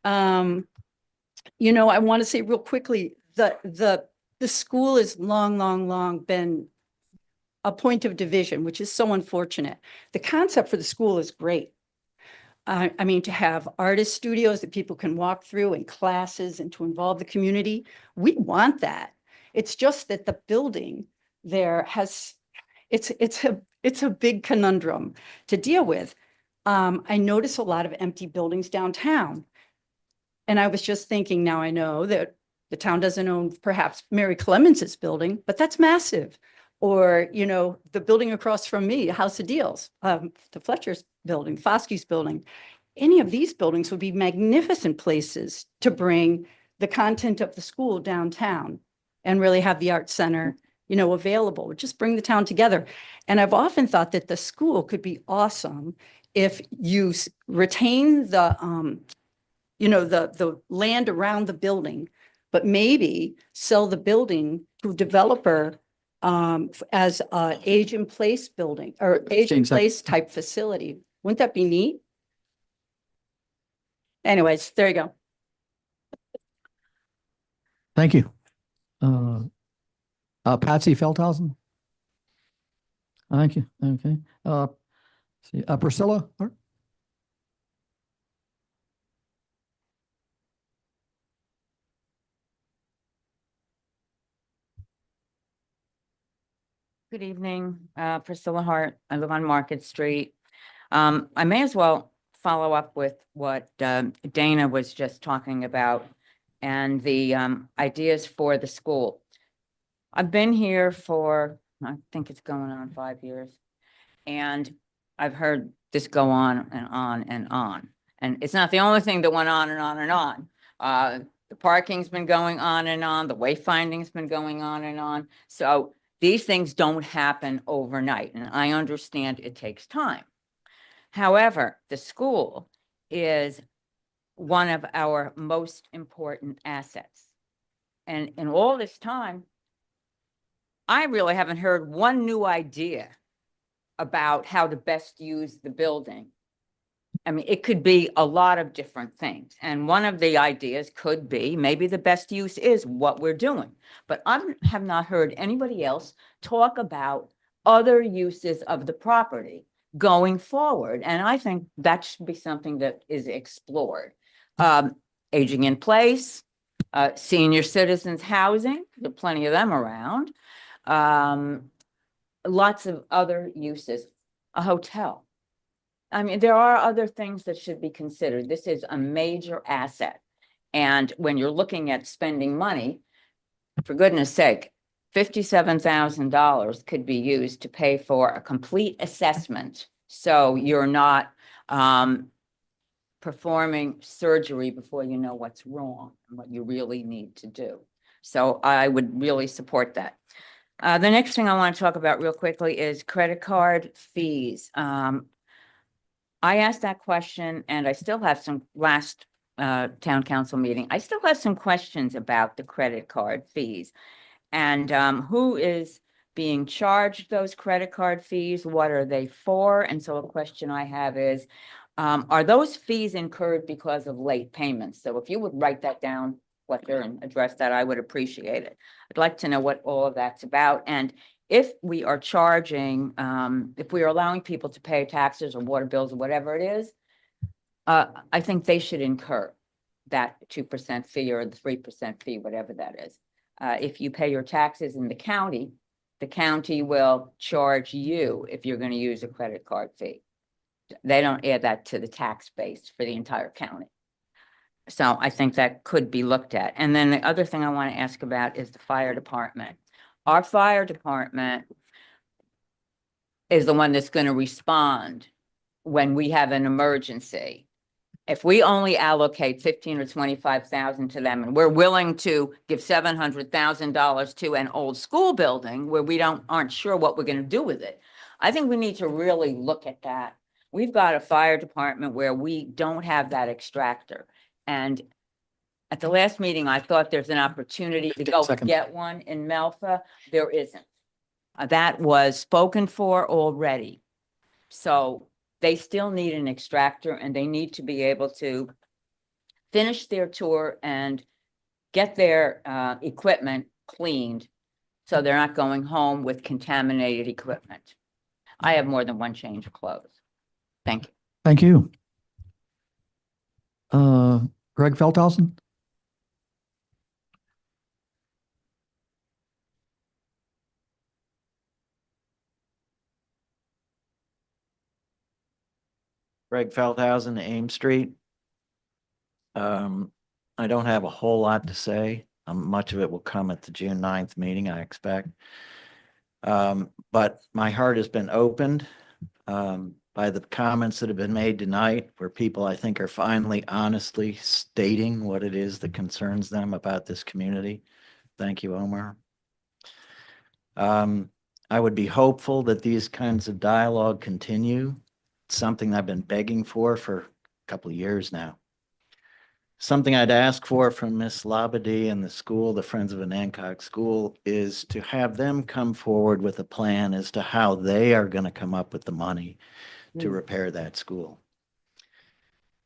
You know, I want to say real quickly, the school has long been a point of division, which is so unfortunate. The concept for the school is great. I mean, to have artist studios that people can walk through, and classes, and to involve the community. We want that. It's just that the building there has, it's a big conundrum to deal with. I notice a lot of empty buildings downtown. And I was just thinking, now I know that the town doesn't own perhaps Mary Clemens's building, but that's massive. Or, you know, the building across from me, House of Deals, the Fletcher's building, Foskey's building. Any of these buildings would be magnificent places to bring the content of the school downtown and really have the art center, you know, available. Just bring the town together. And I've often thought that the school could be awesome if you retain the, you know, the land around the building, but maybe sell the building to a developer as a age in place building or age in place type facility. Wouldn't that be neat? Anyways, there you go. Thank you. Patsy Feldhausen. Thank you. Okay. See, Priscilla. Good evening, Priscilla Hart. I live on Market Street. I may as well follow up with what Dana was just talking about and the ideas for the school. I've been here for, I think it's going on 5 years. And I've heard this go on and on and on. And it's not the only thing that went on and on and on. The parking's been going on and on, the wayfinding's been going on and on. So these things don't happen overnight, and I understand it takes time. However, the school is one of our most important assets. And in all this time, I really haven't heard one new idea about how to best use the building. I mean, it could be a lot of different things. And one of the ideas could be maybe the best use is what we're doing. But I have not heard anybody else talk about other uses of the property going forward. And I think that should be something that is explored. Aging in place, senior citizens housing, there are plenty of them around. Lots of other uses, a hotel. I mean, there are other things that should be considered. This is a major asset. And when you're looking at spending money, for goodness sake, $57,000 could be used to pay for a complete assessment. So you're not performing surgery before you know what's wrong and what you really need to do. So I would really support that. The next thing I want to talk about real quickly is credit card fees. I asked that question, and I still have some last town council meeting. I still have some questions about the credit card fees and who is being charged those credit card fees? What are they for? And so a question I have is, are those fees incurred because of late payments? So if you would write that down, Fletcher, and address that, I would appreciate it. I'd like to know what all of that's about. And if we are charging, if we are allowing people to pay taxes or water bills or whatever it is, I think they should incur that 2% fee or the 3% fee, whatever that is. If you pay your taxes in the county will charge you if you're going to use a credit card fee. They don't add that to the tax base for the entire county. So I think that could be looked at. And then the other thing I want to ask about is the fire department. Our fire department is the one that's going to respond when we have an emergency. If we only allocate 15 or 25,000 to them, and we're willing to give $700,000 to an old school building where we aren't sure what we're going to do with it, I think we need to really look at that. We've got a fire department where we don't have that extractor. And at the last meeting, I thought there's an opportunity to go and get one in Melfa. There isn't. That was spoken for already. So they still need an extractor, and they need to be able to finish their tour and get their equipment cleaned so they're not going home with contaminated equipment. I have more than one change of clothes. Thank you. Thank you. Greg Feldhausen? Greg Feldhausen, Ames Street. I don't have a whole lot to say. Much of it will come at the June 9th meeting, I expect. But my heart has been opened by the comments that have been made tonight, where people, I think, are finally honestly stating what it is that concerns them about this community. Thank you, Omar. I would be hopeful that these kinds of dialogue continue. It's something I've been begging for a couple of years now. Something I'd ask for from Miss Labadie and the school, the Friends of Anancock School, is to have them come forward with a plan as to how they are going to come up with the money to repair that school.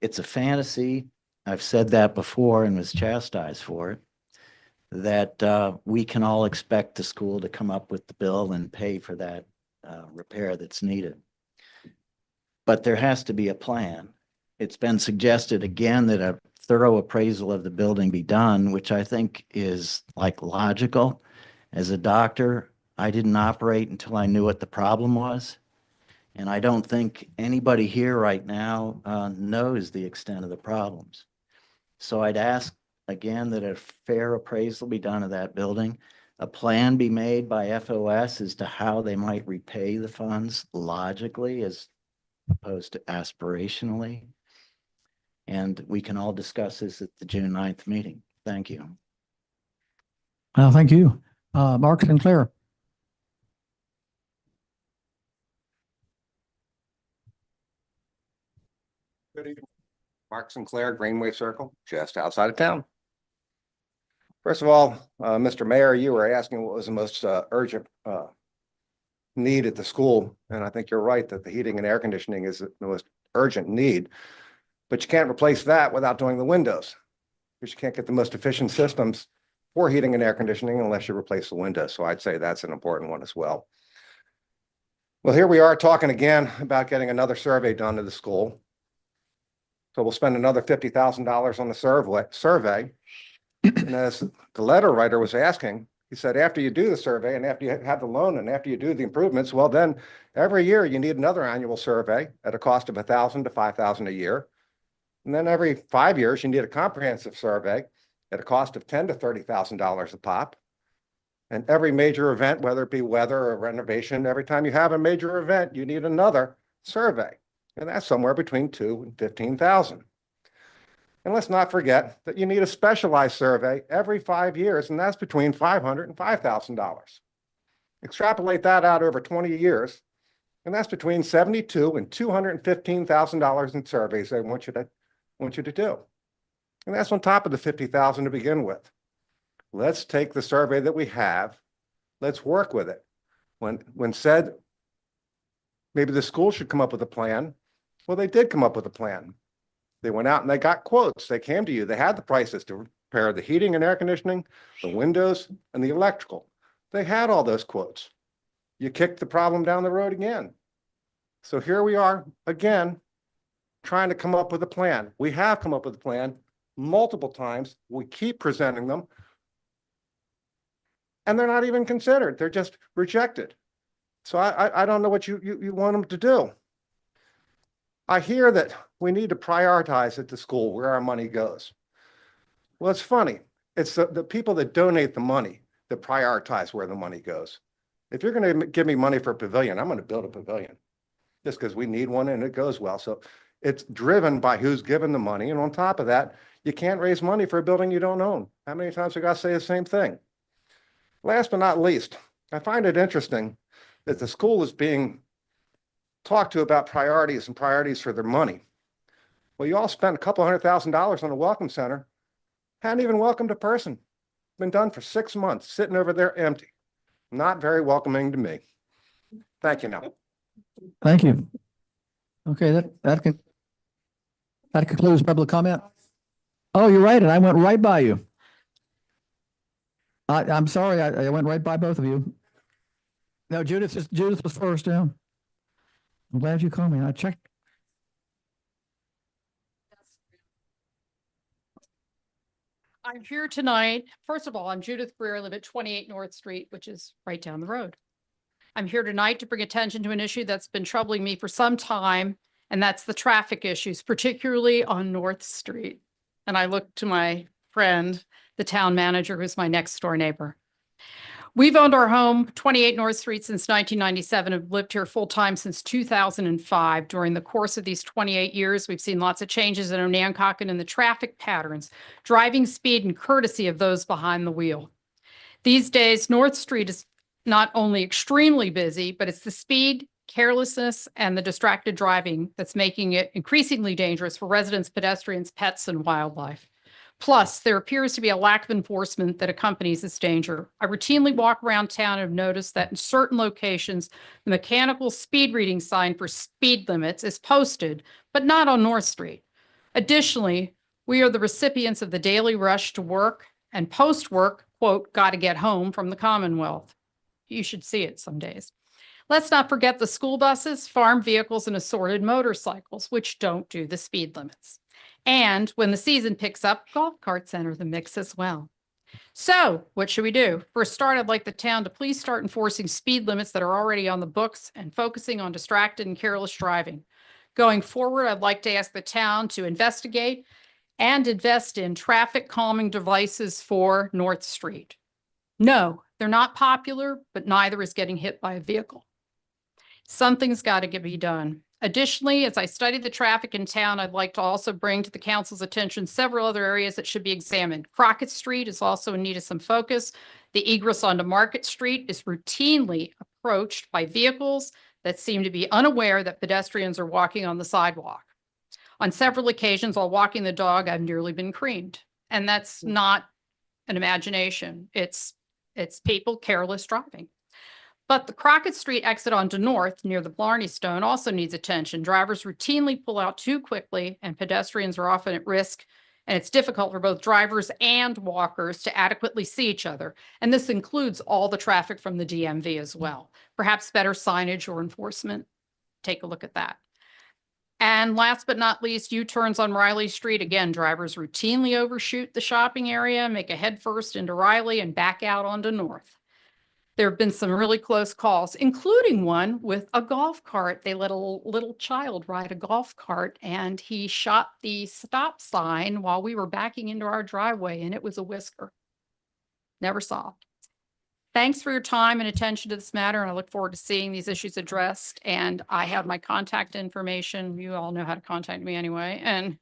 It's a fantasy. I've said that before and was chastised for it, that we can all expect the school to come up with the bill and pay for that repair that's needed. But there has to be a plan. It's been suggested again that a thorough appraisal of the building be done, which I think is like logical. As a doctor, I didn't operate until I knew what the problem was. And I don't think anybody here right now knows the extent of the problems. So I'd ask again that a fair appraisal be done of that building, a plan be made by FOS as to how they might repay the funds logically as opposed to aspirationally. And we can all discuss this at the June 9th meeting. Thank you. Thank you. Mark Sinclair. Good evening. Mark Sinclair, Greenway Circle, just outside of town. First of all, Mr. Mayor, you were asking what was the most urgent need at the school. And I think you're right that the heating and air conditioning is the most urgent need. But you can't replace that without doing the windows. Because you can't get the most efficient systems for heating and air conditioning unless you replace the windows. So I'd say that's an important one as well. Well, here we are talking again about getting another survey done to the school. So we'll spend another $50,000 on the survey. And as the letter writer was asking, he said, after you do the survey and after you have the loan and after you do the improvements, well, then every year you need another annual survey at a cost of $1,000 to $5,000 a year. And then every 5 years, you need a comprehensive survey at a cost of $10,000 to $30,000 a pop. And every major event, whether it be weather or renovation, every time you have a major event, you need another survey. And that's somewhere between $2,000 and $15,000. And let's not forget that you need a specialized survey every 5 years, and that's between $500 and $5,000. Extrapolate that out over 20 years, and that's between $72,000 and $215,000 in surveys they want you to do. And that's on top of the $50,000 to begin with. Let's take the survey that we have, let's work with it. When said maybe the school should come up with a plan, well, they did come up with a plan. They went out and they got quotes. They came to you. They had the prices to repair the heating and air conditioning, the windows, and the electrical. They had all those quotes. You kicked the problem down the road again. So here we are again, trying to come up with a plan. We have come up with a plan multiple times. We keep presenting them. And they're not even considered. They're just rejected. So I don't know what you want them to do. I hear that we need to prioritize at the school where our money goes. Well, it's funny. It's the people that donate the money that prioritize where the money goes. If you're going to give me money for a pavilion, I'm going to build a pavilion just because we need one and it goes well. So it's driven by who's given the money. And on top of that, you can't raise money for a building you don't own. How many times I got to say the same thing? Last but not least, I find it interesting that the school is being talked to about priorities and priorities for their money. Well, you all spent a couple $100,000 on a welcome center. Hadn't even welcomed a person. Been done for 6 months, sitting over there empty. Not very welcoming to me. Thank you now. Thank you. Okay, that concludes public comment. Oh, you're right, and I went right by you. I'm sorry, I went right by both of you. No, Judith was first, yeah. I'm glad you called me. I checked. I'm here tonight. First of all, I'm Judith Greer. I live at 28 North Street, which is right down the road. I'm here tonight to bring attention to an issue that's been troubling me for some time, and that's the traffic issues, particularly on North Street. And I look to my friend, the town manager, who's my next door neighbor. We've owned our home, 28 North Street, since 1997, and have lived here full time since 2005. During the course of these 28 years, we've seen lots of changes in Onancock and in the traffic patterns, driving speed and courtesy of those behind the wheel. These days, North Street is not only extremely busy, but it's the speed, carelessness, and the distracted driving that's making it increasingly dangerous for residents, pedestrians, pets, and wildlife. Plus, there appears to be a lack of enforcement that accompanies this danger. I routinely walk around town and have noticed that in certain locations, the mechanical speed reading sign for speed limits is posted, but not on North Street. Additionally, we are the recipients of the daily rush to work and post-work, quote, gotta get home from the Commonwealth. You should see it some days. Let's not forget the school buses, farm vehicles, and assorted motorcycles, which don't do the speed limits. And when the season picks up, golf carts enter the mix as well. So what should we do? For a start, I'd like the town to please start enforcing speed limits that are already on the books and focusing on distracted and careless driving. Going forward, I'd like to ask the town to investigate and invest in traffic calming devices for North Street. No, they're not popular, but neither is getting hit by a vehicle. Something's got to be done. Additionally, as I study the traffic in town, I'd like to also bring to the council's attention several other areas that should be examined. Crockett Street is also in need of some focus. The egress onto Market Street is routinely approached by vehicles that seem to be unaware that pedestrians are walking on the sidewalk. On several occasions while walking the dog, I've nearly been creamed. And that's not an imagination. It's people careless driving. But the Crockett Street exit onto North near the Blarney Stone also needs attention. Drivers routinely pull out too quickly and pedestrians are often at risk. And it's difficult for both drivers and walkers to adequately see each other. And this includes all the traffic from the DMV as well. Perhaps better signage or enforcement. Take a look at that. And last but not least, U-turns on Riley Street. Again, drivers routinely overshoot the shopping area, make a head first into Riley and back out onto North. There have been some really close calls, including one with a golf cart. They let a little child ride a golf cart and he shot the stop sign while we were backing into our driveway and it was a whisker. Never solved. Thanks for your time and attention to this matter, and I look forward to seeing these issues addressed. And I have my contact information. You all know how to contact me anyway. And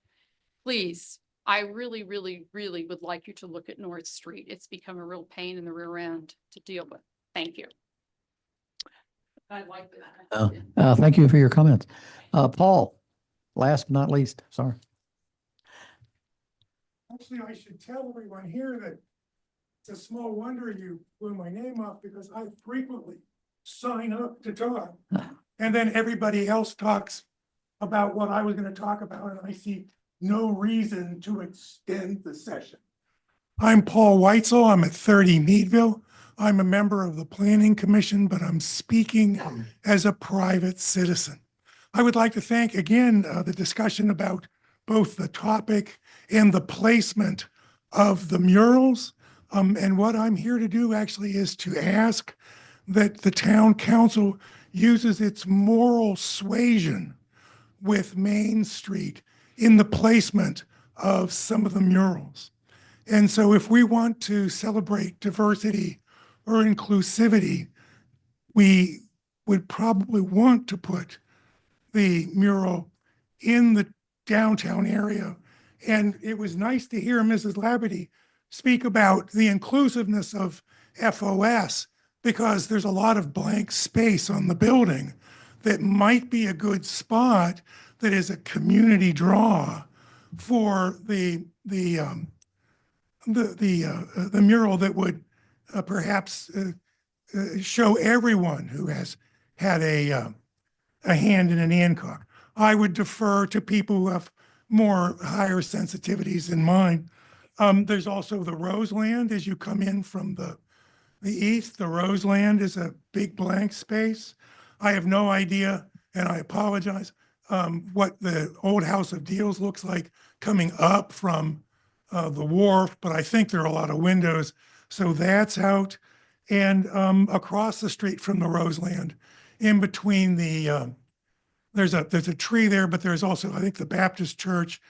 please, I really, really, really would like you to look at North Street. It's become a real pain in the rear end to deal with. Thank you. I like that. Thank you for your comments. Paul, last but not least, sorry. Actually, I should tell everyone here that it's a small wonder you blew my name off because I frequently sign up to talk. And then everybody else talks about what I was going to talk about, and I see no reason to extend the session. I'm Paul Weitzel. I'm at 30 Meadville. I'm a member of the Planning Commission, but I'm speaking as a private citizen. I would like to thank again the discussion about both the topic and the placement of the murals. And what I'm here to do actually is to ask that the town council uses its moral suasion with Main Street in the placement of some of the murals. And so if we want to celebrate diversity or inclusivity, we would probably want to put the mural in the downtown area. And it was nice to hear Mrs. Labadie speak about the inclusiveness of FOS, because there's a lot of blank space on the building that might be a good spot that is a community draw for the mural that would perhaps show everyone who has had a hand in an Hancock. I would defer to people who have more higher sensitivities than mine. There's also the Roseland as you come in from the east. The Roseland is a big blank space. I have no idea, and I apologize, what the old House of Deals looks like coming up from the wharf, but I think there are a lot of windows. So that's out. And across the street from the Roseland, in between the, there's a tree there, but there's also, I think, the Baptist church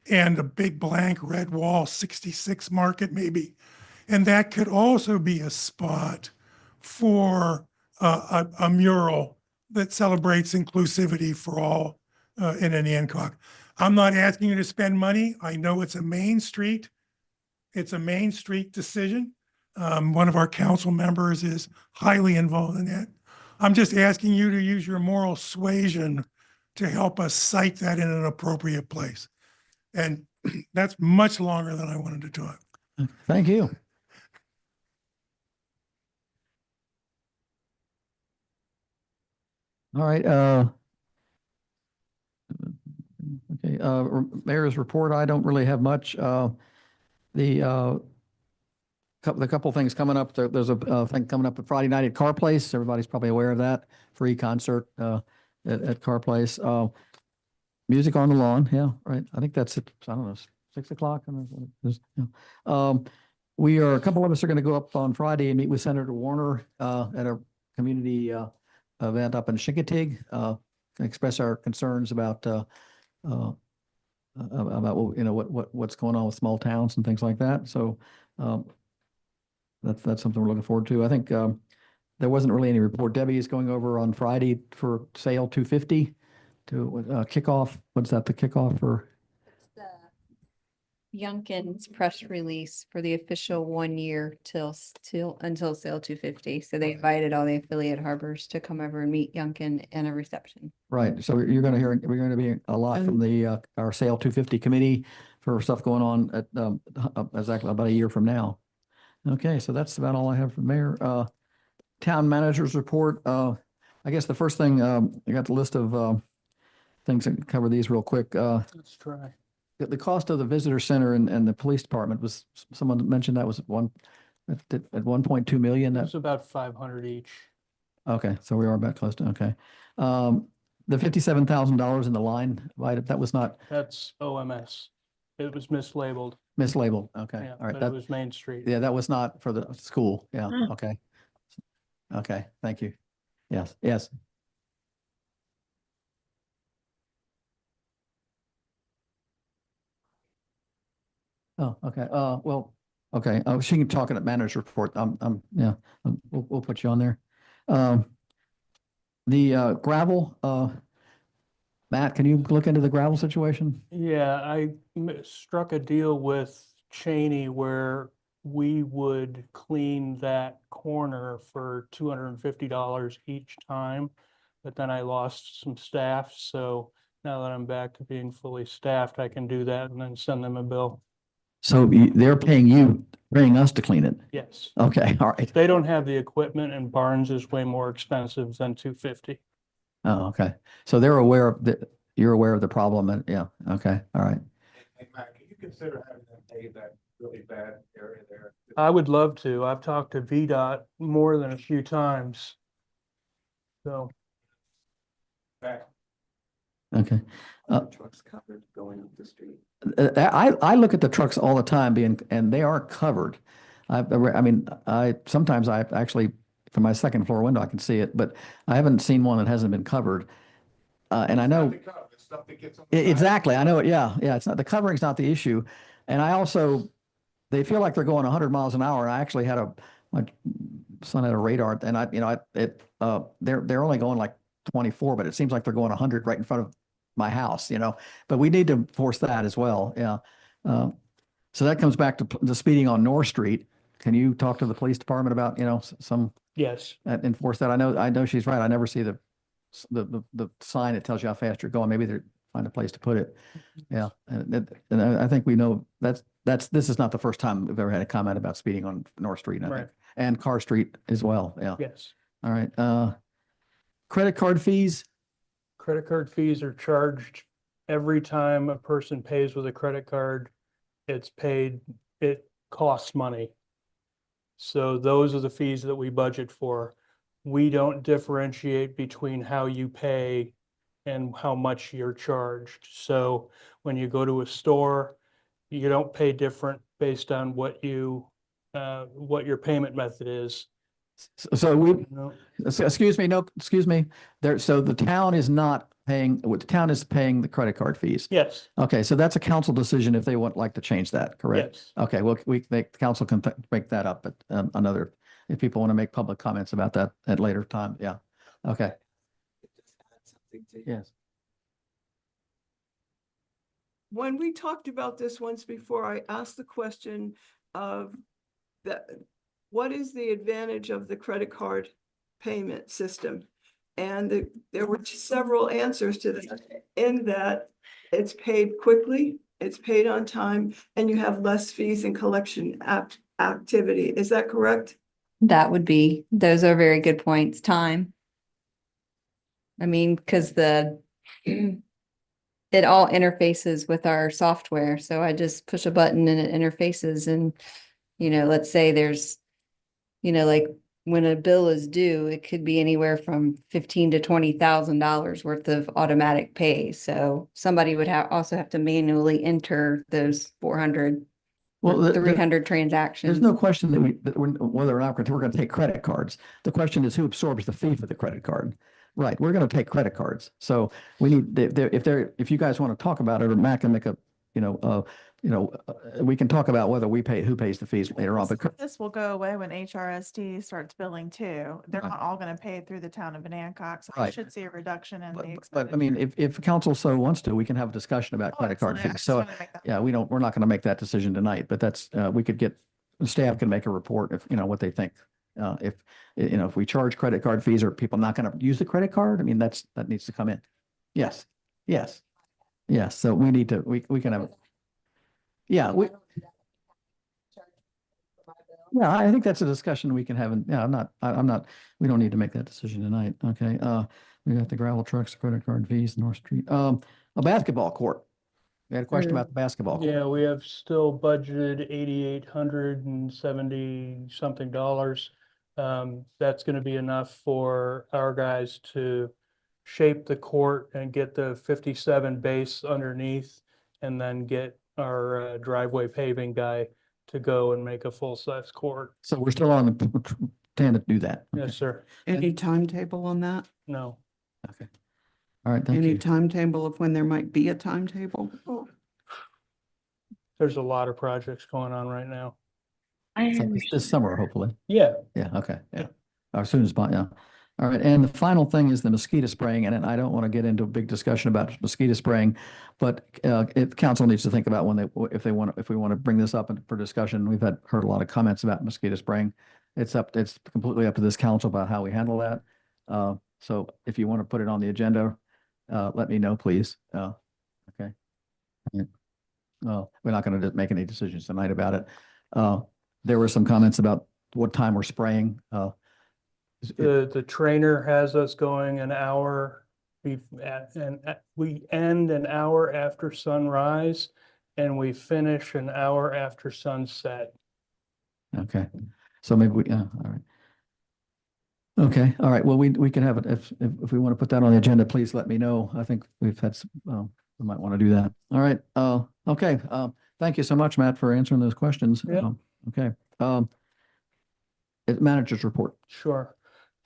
and a big blank red wall, 66 Market maybe. And that could also be a spot for a mural that celebrates inclusivity for all in an Hancock. I'm not asking you to spend money. I know it's a Main Street. It's a Main Street decision. One of our council members is highly involved in that. I'm just asking you to use your moral suasion to help us cite that in an appropriate place. And that's much longer than I wanted to talk. Thank you. All right. Okay. Mayor's report. I don't really have much. The couple things coming up. There's a thing coming up at Friday night at Car Place. Everybody's probably aware of that. Free concert at Car Place. Music on the Lawn. Yeah, right. I think that's it. I don't know, 6 o'clock. a couple of us are going to go up on Friday and meet with Senator Warner at a community event up in Chincoteague. Express our concerns about what's going on with small towns and things like that. So that's something we're looking forward to. I think there wasn't really any report. Debbie is going over on Friday for Sale 250 to kickoff. What's that? The kickoff for? Youngkin's press release for the official 1 year until sale 250. So they invited all the affiliate harbors to come over and meet Youngkin in a reception. Right. So we're going to be a lot from the our Sale 250 committee for stuff going on at exactly about a year from now. Okay, so that's about all I have from Mayor. Town manager's report. I guess the first thing I got the list of things that cover these real quick. Let's try. The cost of the visitor center and the police department was, someone mentioned that was at 1.2 million. It's about 500 each. Okay, so we are about close to, okay. The $57,000 in the line, right, that was not That's OMS. It was mislabeled. mislabeled, okay, Yeah, all right. but That it was Main Street. Yeah, that was not for the school, yeah, Mm. okay. Okay, thank you. Yes, yes. Oh, okay, well, okay, she can talk in a manager's report, yeah, we'll put you on there. The gravel, Matt, can you look into the gravel situation? Yeah, I struck a deal with Cheney where we would clean that corner for $250 each time. But then I lost some staff, so now that I'm back to being fully staffed, I can do that and then send them a bill. So they're paying us to clean it? Yes. Okay, all right. They don't have the equipment and Barnes is way more expensive than $250. Oh, okay. So they're aware of you're aware of the problem and, yeah, okay, all right. Hey, Matt, can you consider having them pave that really bad area there? I would love to. I've talked to VDOT more than a few times. So. Okay. Trucks covered going up the street. I look at the trucks all the time and they are covered. Sometimes I actually, from my second floor window, I can see it, but I haven't seen one that hasn't been covered. And I know. Exactly. I know it. Yeah. Yeah. It's not, the covering's not the issue. And I also, they feel like they're going 100 miles an hour. And I actually my son had a radar and they're only going like 24, but it seems like they're going 100 right in front of my house, but we need to force that as well. Yeah. So that comes back to the speeding on North Street. Can you talk to the police department about, some Yes. enforce that? I know she's right. I never see the sign that tells you how fast you're going. Maybe they're find a place to put it. Yeah. And I think we know this is not the first time we've ever had a comment about speeding on North Street, I think, and Carr Street as well. Yeah. Yes. All right. Credit card fees. Credit card fees are charged every time a person pays with a credit card. It costs money. So those are the fees that we budget for. We don't differentiate between how you pay and how much you're charged. So when you go to a store, you don't pay different based on what your payment method is. So excuse me. So the town is not paying, the town is paying the credit card fees. Yes. Okay, so that's a council decision if they like to change that, correct? Yes. Okay, well, the council can make that up at if people want to make public comments about that at later time. Yeah. Okay. Yes. When we talked about this once before, I asked the question of what is the advantage of the credit card payment system? And there were several answers to that, in that it's paid quickly, it's paid on time, and you have less fees and collection activity. Is that correct? Those are very good points. Time. I mean, because it all interfaces with our software. So I just push a button and it interfaces and, let's say there's, like when a bill is due, it could be anywhere from $15,000 to $20,000 worth of automatic pay. So somebody would also have to manually enter those 400 Well, for the- 300 transactions. There's no question that whether or not we're going to take credit cards. The question is who absorbs the fee for the credit card? Right, we're going to take credit cards. So we need, if you guys want to talk about it, or Matt can make a, we can talk about whether we pay, who pays the fees later on, but This will go away when HRSD starts billing too. They're Right. not all going to pay it through the town of Anacog, so Right. we should see a reduction in the But I expenditure. mean, if council so wants to, we can have a discussion about credit card absolutely. I fees. just So, wanted to make that- yeah, we're not going to make that decision tonight, but that's, we could get, staff can make a report if, what they think. If we charge credit card fees, are people not going to use the credit card? I mean, that needs to come in. Yes, yes, yes. So we need to, we can have. Yeah, yeah, I think that's a discussion we can have. And yeah, I'm not, we don't need to make that decision tonight. Okay. We got the gravel trucks, credit card fees, North Street, a basketball court. We had a question about the basketball court. Yeah, we have still budgeted $8,870 something dollars. That's gonna be enough for our guys to shape the court and get the 57 base underneath, and then get our driveway paving guy to go and make a full-size court. So we're still on the plan to do that. Yes, sir. Any timetable on that? No. Okay. All right, thank Any you. timetable of when there might be a timetable? There's a lot of projects going on right now. So this summer, hopefully. Yeah. Yeah, okay, yeah. As soon as, yeah. All right, and the final thing is the mosquito spraying, and I don't want to get into a big discussion about mosquito spraying, but council needs to think about if we want to bring this up for discussion. We've heard a lot of comments about mosquito spraying. It's completely up to this council about how we handle that. So if you want to put it on the agenda, let me know, please. Okay. Yeah. Well, we're not going to make any decisions tonight about it. There were some comments about what time we're spraying. The trainer has us going an hour, we end an hour after sunrise, and we finish an hour after sunset. Okay, so maybe all right. Okay, all right, well, we can have it, if we want to put that on the agenda, please let me know. I think we've had some, we might want to do that. All right, okay, thank you so much, Matt, for answering those questions. Yeah. Okay, manager's report. Sure.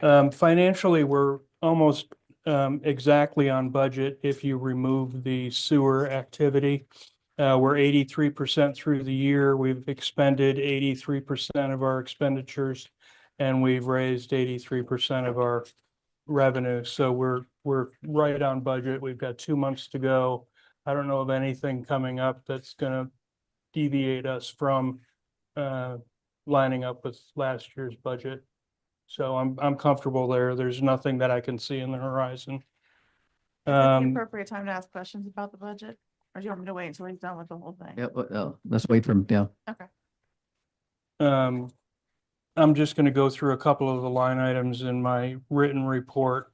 Financially, we're almost exactly on budget if you remove the sewer activity. We're 83% through the year. We've expended 83% of our expenditures, and we've raised 83% of our revenue. So we're right on budget. We've got 2 months to go. I don't know of anything coming up that's gonna deviate us from lining up with last year's budget. So I'm comfortable there. There's nothing that I can see in the horizon. Is it the appropriate time to ask questions about the budget? Or do you want me to wait until he's done with the whole thing? Yeah, let's wait for him, yeah. Okay. I'm just gonna go through a couple of the line items in my written report.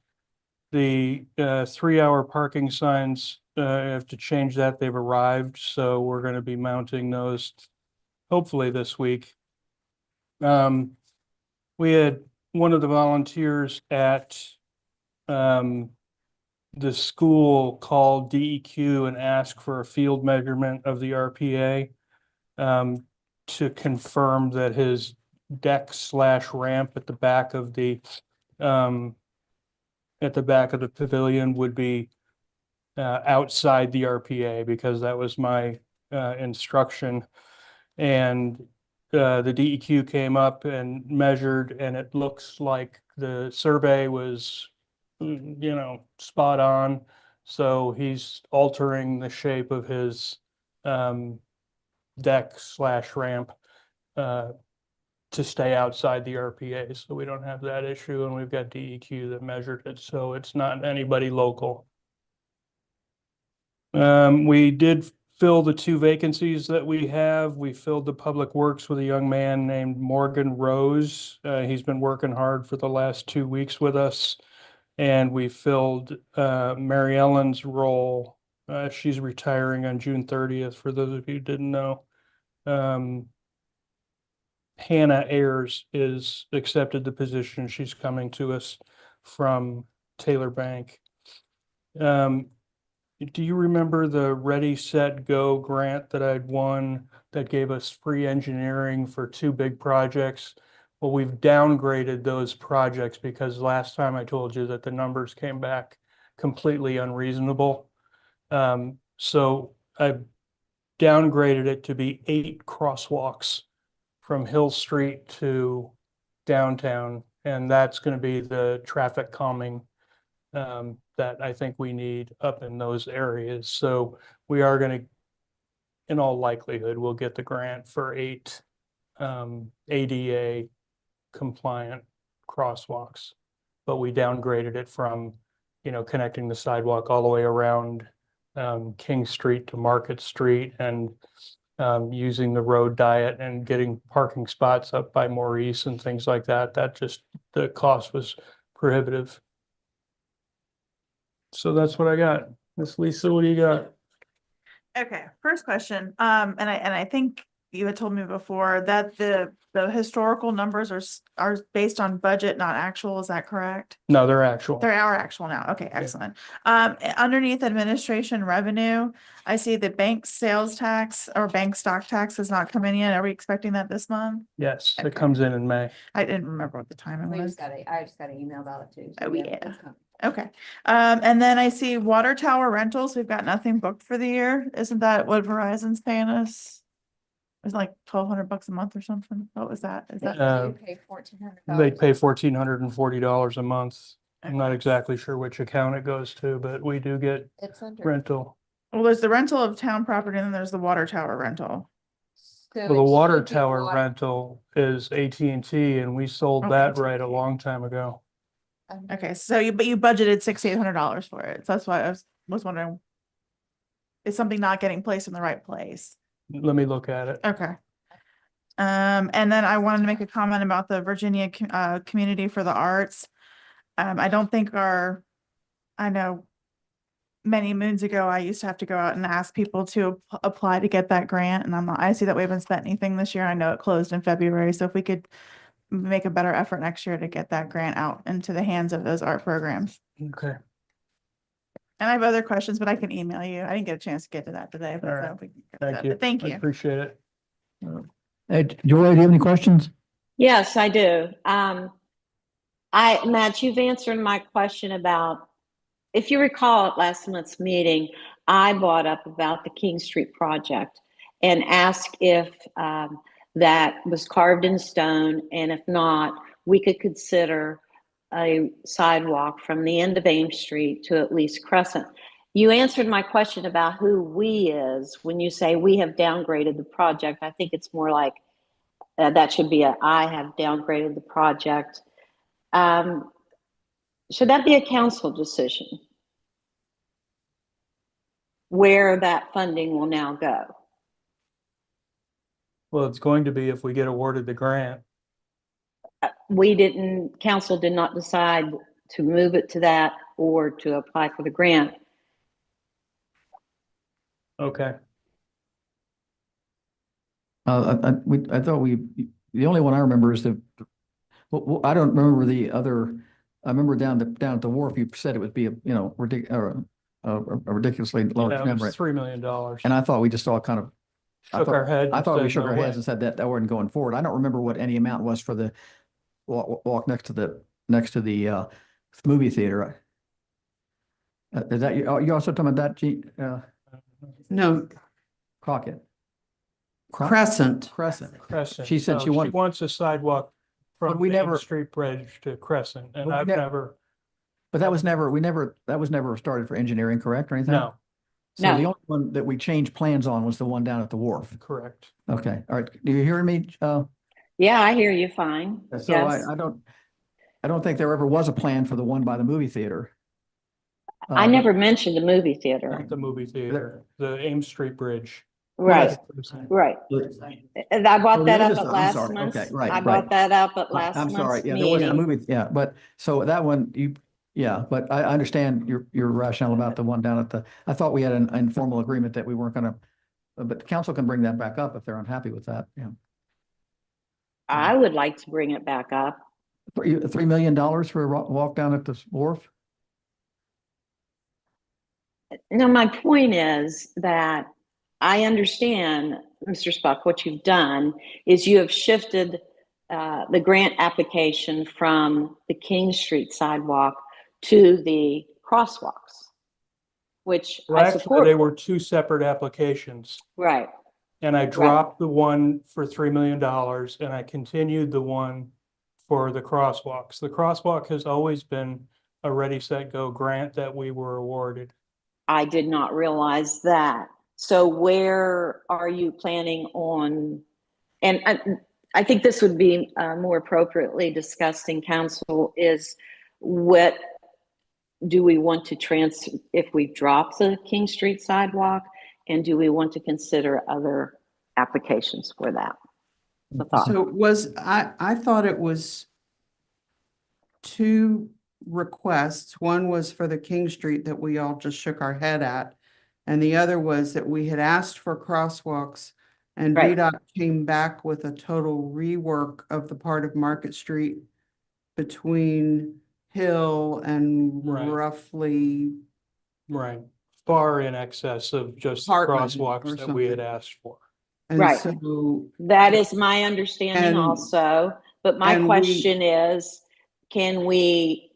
The 3-hour parking signs, I have to change that. They've arrived, so we're gonna be mounting those hopefully this week. We had one of the volunteers at the school called DEQ and asked for a field measurement of the RPA to confirm that his deck/ramp at the back of the pavilion would be outside the RPA, because that was my instruction. And the DEQ came up and measured, and it looks like the survey was, spot on. So he's altering the shape of his deck/ramp to stay outside the RPA, so we don't have that issue, and we've got DEQ that measured it, so it's not anybody local. We did fill the 2 vacancies that we have. We filled the public works with a young man named Morgan Rose. He's been working hard for the last 2 weeks with us. And we filled Mary Ellen's role. She's retiring on June 30th, for those of you who didn't know. Hannah Ayers is accepted the position. She's coming to us from Taylor Bank. Do you remember the Ready, Set, Go grant that I'd won that gave us free engineering for 2 big projects? Well, we've downgraded those projects because last time I told you that the numbers came back completely unreasonable. So I downgraded it to be 8 crosswalks from Hill Street to downtown. And that's going to be the traffic calming that I think we need up in those areas. So we are going to, in all likelihood, we'll get the grant for 8 ADA compliant crosswalks. But we downgraded it from, connecting the sidewalk all the way around King Street to Market Street, and using the road diet and getting parking spots up by Maurice and things like that. The cost was prohibitive. So that's what I got. Miss Lisa, what do you got? Okay, first question. And I think you had told me before that the historical numbers are based on budget, not actual. Is that correct? No, they're actual. They are actual now. Okay, excellent. Underneath administration revenue, I see the bank sales tax or bank stock tax has not come in yet. Are we expecting that this month? Yes, Okay. it comes in May. I didn't remember what the timing I was. just got an email about it too. Oh, yeah. Okay. And then I see water tower rentals. We've got nothing booked for the year. Isn't that what Verizon's paying us? It's like $1,200 a month or something. What was that? Is that? Pay They pay $1,440 a month. I'm not exactly sure which account it goes to, but we do get It's under. rental. Well, there's the rental of town property and then there's the water tower rental. Well, the water tower rental is AT&T, and we sold that right a long time ago. Okay, so but you budgeted $6,800 for it. So that's why I was wondering, is something not getting placed in the right place? Let me look at it. Okay. And then I wanted to make a comment about the Virginia Community for the Arts. I don't think I know many moons ago, I used to have to go out and ask people to apply to get that grant. And I see that we haven't spent anything this year. I know it closed in February. So if we could make a better effort next year to get that grant out into the hands of those art programs. Okay. And I have other questions, but I can email you. I didn't get a chance to get to that today. But All right. so we can get to Thank that. you. But thank I you. appreciate it. Hey, Joy, do you have any questions? Yes, I do. Matt, you've answered my question about, if you recall at last month's meeting, I brought up about the King Street project and asked if that was carved in stone, and if not, we could consider a sidewalk from the end of Ames Street to at least Crescent. You answered my question about who we is when you say we have downgraded the project. I think it's more like that should be I have downgraded the project. Should that be a council decision where that funding will now go? Well, it's going to be if we get awarded the grant. Council did not decide to move it to that or to apply for the grant. Okay. I thought the only one I remember is well, I don't remember the other. I remember down at the wharf, you said it would be a ridiculously large Yeah, it number. was $3 million. And I thought we just all kind of Shook our head. I and thought we said, shook "No our way." heads and said that wasn't going forward. I don't remember what any amount was for the walk next to the movie theater. Is that you also talking about that? No, Crockett. Crescent. Crescent. Crescent. She said No, she wanted. wants a sidewalk from we Main never- Street Bridge to Crescent, and But we I've ne- never, But that was never started for engineering, correct, or anything? no, So the No. only one that we changed plans on was the one down at the wharf. correct. Okay, all right. Do you hear me? Yeah, I hear you fine. So Yes. I don't think there ever was a plan for the one by the movie theater. I never mentioned the movie theater. Not the movie theater, the Ames Street Bridge. Right, right. And I brought that up at I'm last sorry. month's. Okay, right, I right. brought that up at last I'm sorry. month's Yeah, there wasn't a meeting. movie. Yeah, but so that one, but I understand your rationale about the one down at I thought we had an informal agreement that we weren't gonna, but the council can bring that back up if they're unhappy with that. Yeah. I would like to bring it back up. $3 million for a walk down at the wharf? no, my point is that I understand, Mr. Spuck, what you've done is you have shifted the grant application from the King Street sidewalk to the crosswalks, which Well, I actually, support. they were two separate applications. Right. And I dropped the one for $3 million and I continued the one for the crosswalks. The crosswalk has always been a Ready, Set, Go grant that we were awarded. I did not realize that. So where are you planning on, and I think this would be more appropriately discussed in council, is what do we want to if we drop the King Street sidewalk, and do we want to consider other applications for that? The thought. So I thought it was two requests. One was for the King Street that we all just shook our head at. And the other was that we had asked for crosswalks and Right. VDOT came back with a total rework of the part of Market Street between Hill and Right. roughly Right. Far in excess of just the Hartman or crosswalks that we had something. asked for. And Right. so That is my understanding And- also, but my and we- question is, can we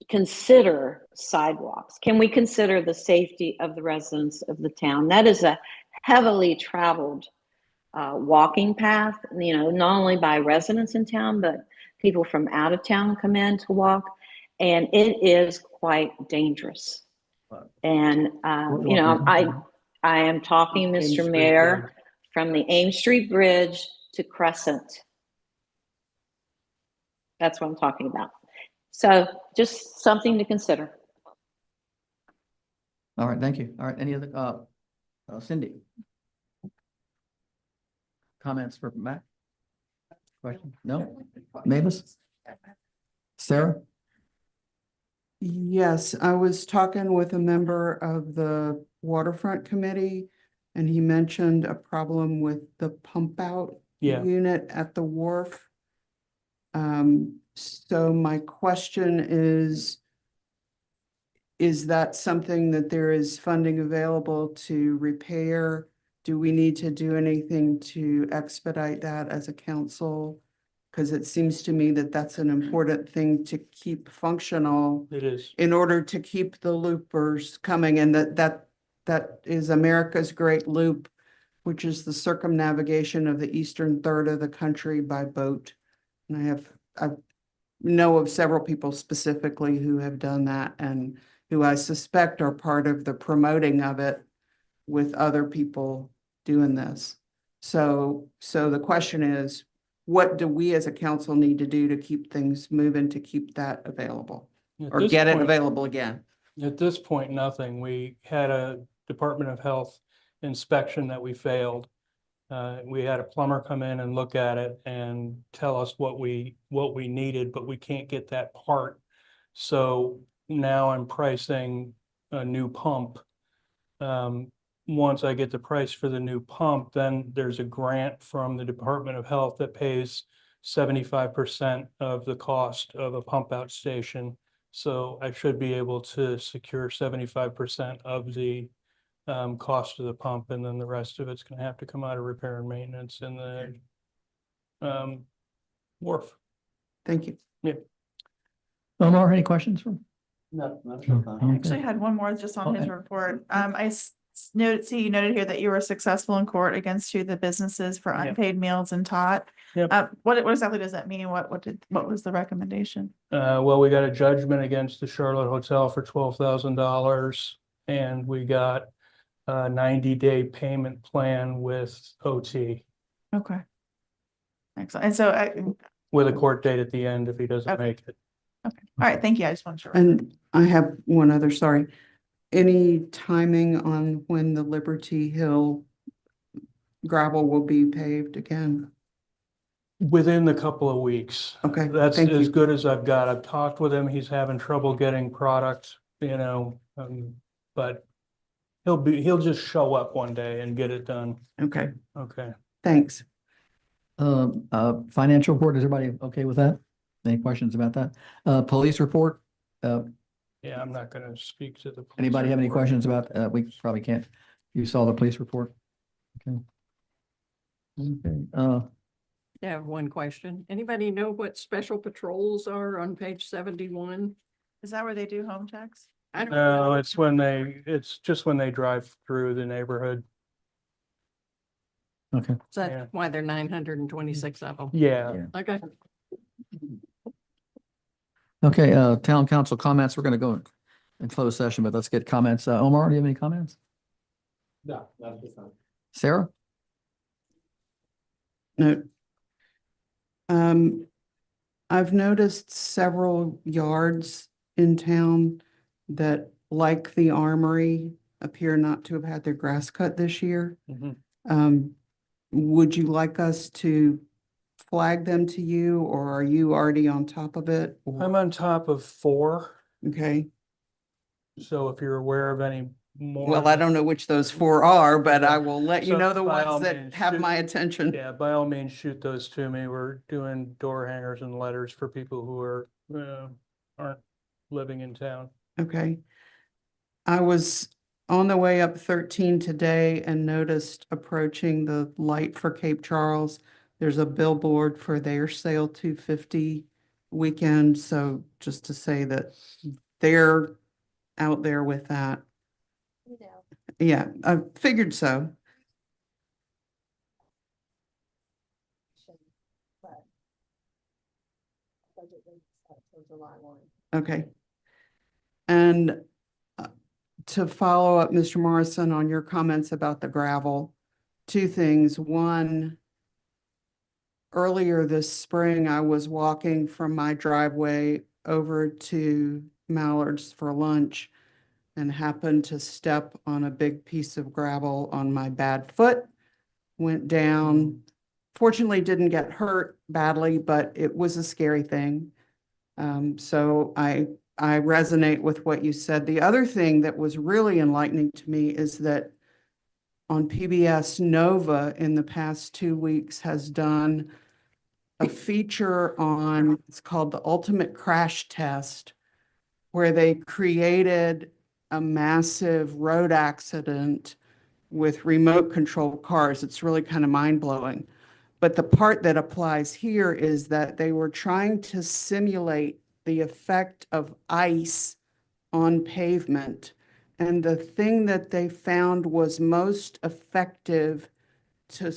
consider sidewalks? Can we consider the safety of the residents of the town? That is a heavily traveled walking path, not only by residents in town, but people from out of town come in to walk, and it is quite dangerous. And, I am talking, Ames Mr. Street Mayor, Bridge. from the Ames Street Bridge to Crescent. That's what I'm talking about. So just something to consider. All right, thank you. All right, any other, Cindy? Comments for Matt? Question? No? Mavis? Sarah? yes, I was talking with a member of the waterfront committee and he mentioned a problem with the pump out Yeah. unit at the wharf. So my question is that something that there is funding available to repair? Do we need to do anything to expedite that as a council? Because it seems to me that that's an important thing to keep functional It is. in order to keep the loopers coming, and that is America's Great Loop, which is the circumnavigation of the eastern third of the country by boat. And I know of several people specifically who have done that and who I suspect are part of the promoting of it with other people doing this. So the question is, what do we as a council need to do to keep things moving, to keep that available? At Or this get it point- available again? At this point, nothing. We had a Department of Health inspection that we failed. We had a plumber come in and look at it and tell us what we needed, but we can't get that part. So now I'm pricing a new pump. Once I get the price for the new pump, then there's a grant from the Department of Health that pays 75% of the cost of a pump out station. So I should be able to secure 75% of the cost of the pump, and then the rest of it's gonna have to come out of repair and maintenance in the wharf. Thank you. Yeah. Omar, any questions from? No, I actually had one more just on his Okay. report. You noted here that you were successful in court against two of the businesses for Yep. unpaid meals and tot. Yep. What exactly does that mean? What was the recommendation? Well, we got a judgment against the Charlotte Hotel for $12,000, and we got a 90-day payment plan with OT, Okay. Excellent. And so, with a court date at the end if he doesn't Okay. make it. okay. All right. Thank you. I just want to. And I have one other, sorry. Any timing on when the Liberty Hill gravel will be paved again? Within the couple of weeks. Okay, That's thank as you. good as I've got. I've talked with him. He's having trouble getting product, but he'll just show up one day and get it done. Okay, Okay. thanks. Financial report, is everybody okay with that? Any questions about that? Police report, Yeah, I'm not gonna speak to the. police Anybody have any report. questions about, we probably can't, you saw the police report? Okay. Okay, I have one question. Anybody know what special patrols are on page 71? Is that where they do home checks? I don't No, know. it's just when they drive through the neighborhood. okay. Is Yeah. that why there are 926 of them? Yeah. Okay. Okay, town council comments. We're gonna go in closed session, but let's get comments. Omar, do you have any comments? No, not this time. Sarah? No. I've noticed several yards in town that, like the Armory, appear not to have had their grass cut this year. Would you like us to flag them to you, or are you already on top of it? I'm on top of 4, Okay, so if you're aware of any more. well, I don't know which those 4 are, but I will let you So know the by all ones that means, have shoot- my attention. Yeah, by all means, shoot those to me. We're doing door hangers and letters for people who aren't living in town. Okay. I was on the way up 13 today and noticed approaching the light for Cape Charles, there's a billboard for their sale 250 weekend. So just to say that they're out there with that. Yeah, I figured so. Okay. And to follow up, Mr. Morrison, on your comments about the gravel, 2 things. One, earlier this spring, I was walking from my driveway over to Mallard's for lunch and happened to step on a big piece of gravel on my bad foot, went down. Fortunately, didn't get hurt badly, but it was a scary thing. So I resonate with what you said. The other thing that was really enlightening to me is that on PBS, Nova in the past 2 weeks has done a feature on, it's called The Ultimate Crash Test, where they created a massive road accident with remote control cars. It's really kind of mind blowing. But the part that applies here is that they were trying to simulate the effect of ice on pavement. And the thing that they found was most effective to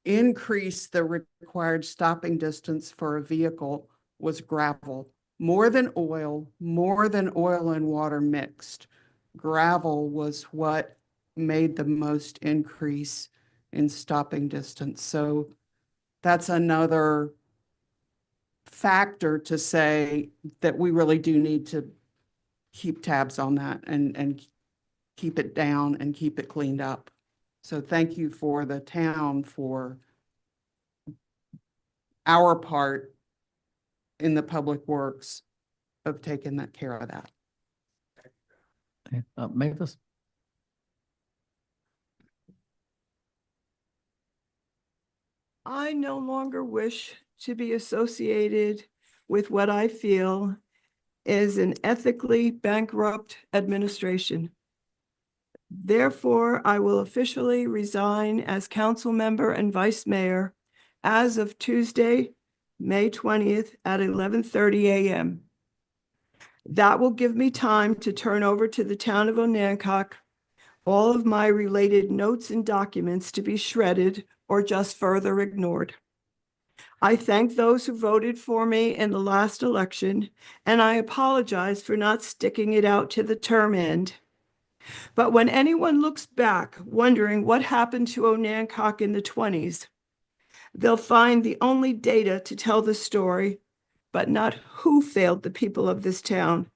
increase the required stopping distance for a vehicle was gravel. More than oil and water mixed. Gravel was what made the most increase in stopping distance. So that's another factor to say that we really do need to keep tabs on that and keep it down and keep it cleaned up. So thank you for the town for our part in the public works of taking that care of that. Okay, Mavis? I no longer wish to be associated with what I feel is an ethically bankrupt administration. Therefore, I will officially resign as council member and vice mayor as of Tuesday, May 20th at 11:30 a.m. That will give me time to turn over to the town of Onancock all of my related notes and documents to be shredded or just further ignored. I thank those who voted for me in the last election, and I apologize for not sticking it out to the term end. But when anyone looks back wondering what happened to Onancock in the 20s, they'll find the only data to tell the story, but not who failed the people of this town.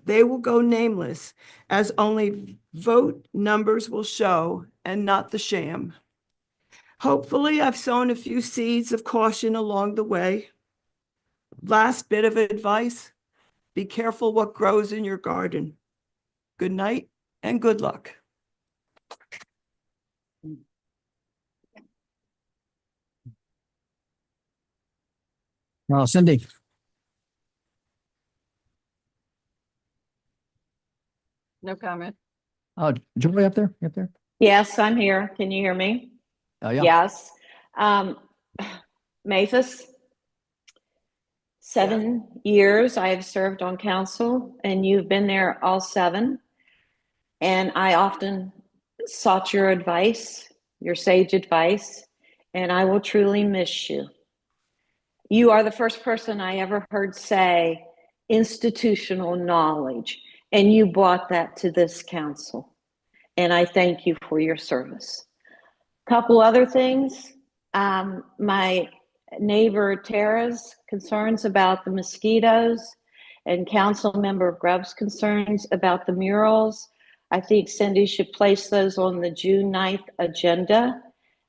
They will go nameless, as only vote numbers will show and not the sham. Hopefully, I've sown a few seeds of caution along the way. Last bit of advice, be careful what grows in your garden. Good night and good luck. Cindy? No comment. Julie up there, up there? Yes, I'm here. Can you hear me? Yeah. Yes. Mathis, 7 years I have served on council, and you've been there all 7. And I often sought your advice, your sage advice, and I will truly miss you. You are the first person I ever heard say institutional knowledge, and you brought that to this council. And I thank you for your service. Couple other things. My neighbor Tara's concerns about the mosquitoes and council member Grubb's concerns about the murals. I think Cindy should place those on the June 9th agenda.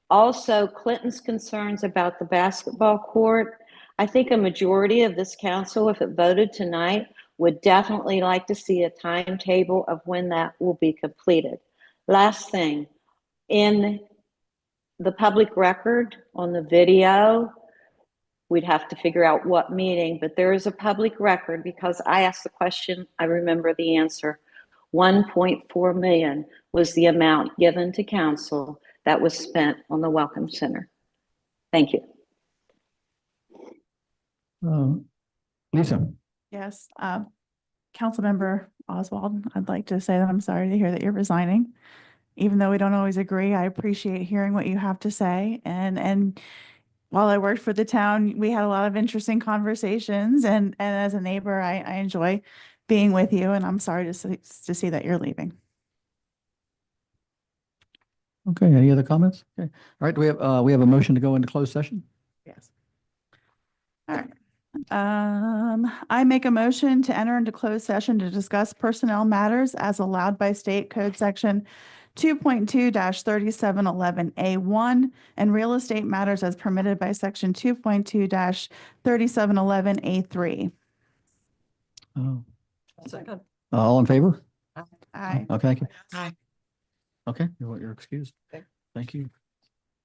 Also, Clinton's concerns about the basketball court. I think a majority of this council, if it voted tonight, would definitely like to see a timetable of when that will be completed. Last thing, in the public record on the video, we'd have to figure out what meeting, but there is a public record because I asked the question, I remember the answer. 1.4 million was the amount given to council that was spent on the Welcome Center. Thank you. Lisa? Yes, Councilmember Oswald, I'd like to say that I'm sorry to hear that you're resigning. Even though we don't always agree, I appreciate hearing what you have to say. And while I worked for the town, we had a lot of interesting conversations. And as a neighbor, I enjoy being with you. And I'm sorry to see that you're leaving. Okay, any other comments? Okay, all right, we have a motion to go into closed session? Yes. All right. I make a motion to enter into closed session to discuss personnel matters as allowed by State Code Section 2.2-3711A1 and real estate matters as permitted by Section 2.2-3711A3. Second. All in favor? Aye. Okay, thank you. Aye. Okay, you're excused. Thank you.